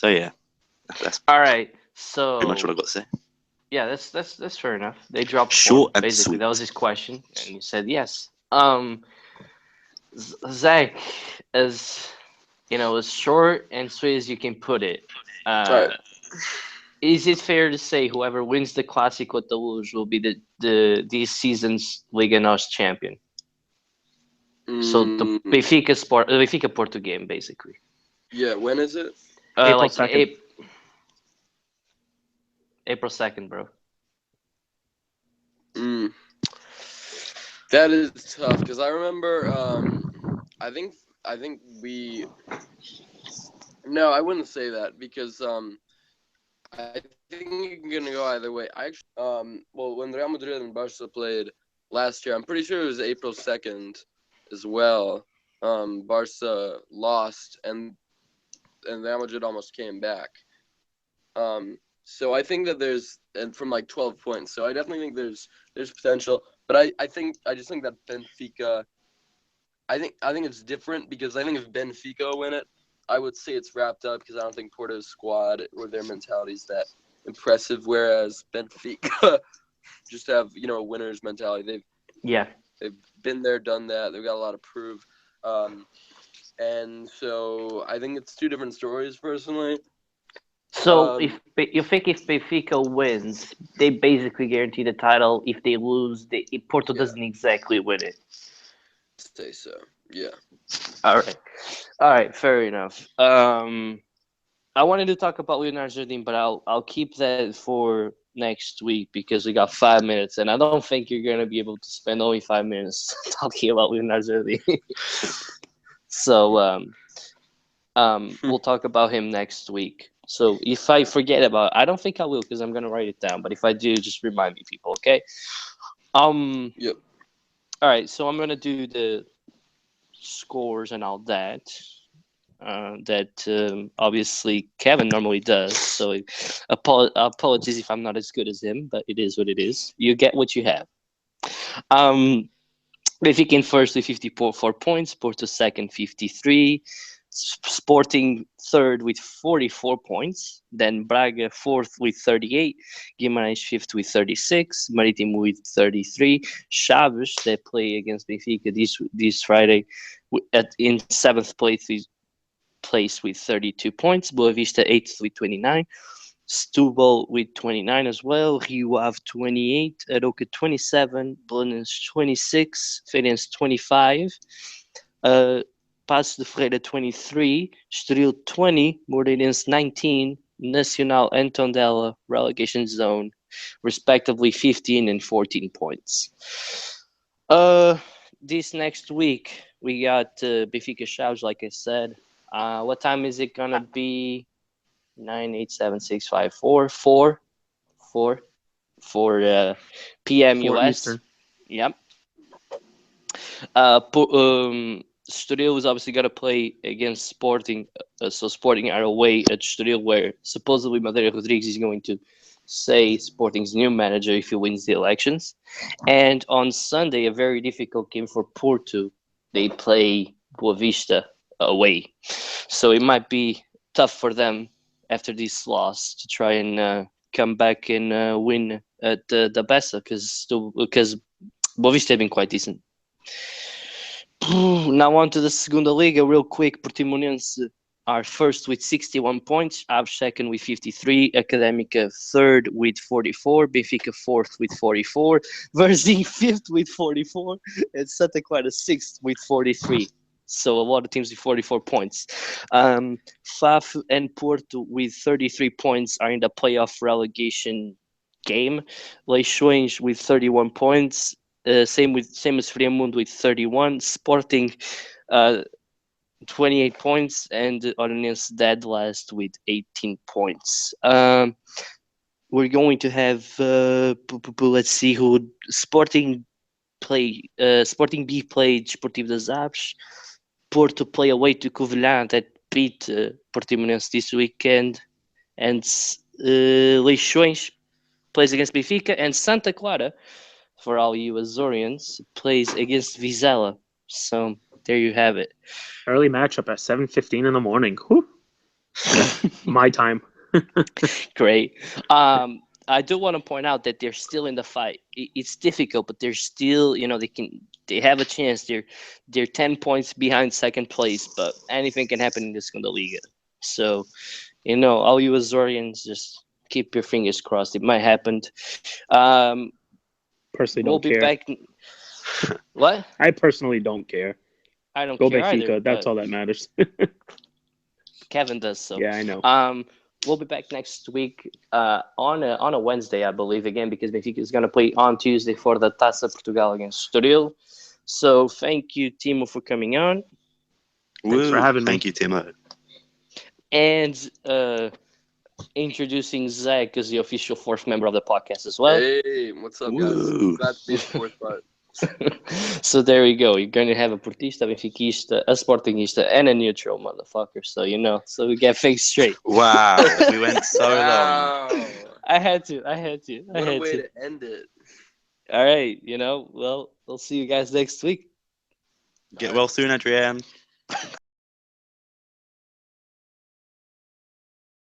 yeah, that's all right. So pretty much what I've got to say. Yeah, that's fair enough. They dropped short and basically. sweet. That was his question, and you said yes. Zach, as short and sweet as you can put it. Right. Is it fair to say whoever wins the Clásico de Luz will be this season's Liga NOS champion? So the Benfica Porto game, basically. Yeah, when is it? April 2nd. April 2nd, bro. That is tough because I remember. I think No, I wouldn't say that because I think it's gonna go either way. I actually, when Real Madrid and Barca played last year, I'm pretty sure it was April 2nd as well. Barca lost and Real Madrid almost came back. So I think that from like 12 points. So I definitely think there's potential. But I just think that Benfica. I think it's different because I think if Benfica win it, I would say it's wrapped up because I don't think Porto's squad or their mentality is that impressive. Whereas Benfica just have a winner's mentality. They've been there, done that. They've got a lot to prove. And so I think it's two different stories personally. So if you think if Benfica wins, they basically guarantee the title. If they lose, Porto doesn't exactly win it. Say so. Yeah. All right. Fair enough. I wanted to talk about Leonardo Jardim, but I'll keep that for next week because we got 5 minutes, and I don't think you're gonna be able to spend only 5 minutes talking about Leonardo Jardim. So we'll talk about him next week. So if I forget about it, I don't think I will because I'm gonna write it down. But if I do, just remind me, people. Okay. Yep. All right, so I'm going to do the scores and all that. Obviously Kevin normally does. So apologies if I'm not as good as him, but it is what it is. You get what you have. Benfica in first with 54 points. Porto second, 53. Sporting third with 44 points. Then Braga fourth with 38. Guimarães fifth with 36. Marítimo with 33. Chaves, that play against Benfica this Friday, in seventh place with 32 points. Boa Vista eighth with 29. Setúbal with 29 as well. Rio Ave 28. Aroca 27. Belenenses 26. Feirense 25. Passos de Ferreira 23, Estoril 20, Moreirense 19, Nacional and Tondela relegation zone, respectively 15 and 14 points. This next week we got Benfica Chaves, like I said. What time is it gonna be? 9, 8, 7, 6, 5, 4 p.m. 4 US. Eastern. Yep. Estoril is obviously going to play against Sporting. So Sporting are away at Estoril, where supposedly Madeira Rodrigues is going to say Sporting's new manager if he wins the elections. And on Sunday, a very difficult game for Porto. They play Boa Vista away. So it might be tough for them after this loss to try and come back and win at the Bessa because Boa Vista have been quite decent. Now on to the Segunda Liga real quick. Portimonense are first with 61 points, Aves second with 53, Académica third with 44, Benfica fourth with 44, Varzim fifth with 44, and Santa Clara sixth with 43. So a lot of teams with 44 points. Faf and Porto with 33 points are in the playoff relegation game. Leixões with 31 points. Same as Friamundo with 31. Sporting 28 points, and Olhanense dead last with 18 points. We're going to have let's see who Sporting play. Sporting B played Desportivo das Aves. Porto play away to Covilhã that beat Portimonense this weekend, and Leixões plays against Benfica, and Santa Clara, for all you Azorians, plays against Vizela. So there you have it. Early matchup at 7:15 in the morning. Whew. My time. Great. I do want to point out that they're still in the fight. It's difficult, but they're still, they have a chance. They're 10 points behind second place, but anything can happen in this Segunda Liga. So, all you Azorians, just keep your fingers crossed. It might happen. Personally, we'll don't be care. Back. What? I personally don't care. I don't Go care Benfica. either. That's all that matters. Kevin does so. Yeah, I know. We'll be back next week on a Wednesday, I believe, again, because Benfica is going to play on Tuesday for the Taça Portugal against Estoril. So thank you, Timo, for coming on. Thanks for having me. Thank you, Timo. and introducing Zach as the official fourth member of the podcast as well. Hey, what's up, guys? Woo. Glad to be the fourth part. So there we go. You're going to have a Portista, Benfiquista, a Sportinguista, and a neutral motherfucker. So, so we get things straight. Wow, we went so long. Wow. I had to. What a way to end it. All right. Well, we'll see you guys next week. Get well soon, Adrienne.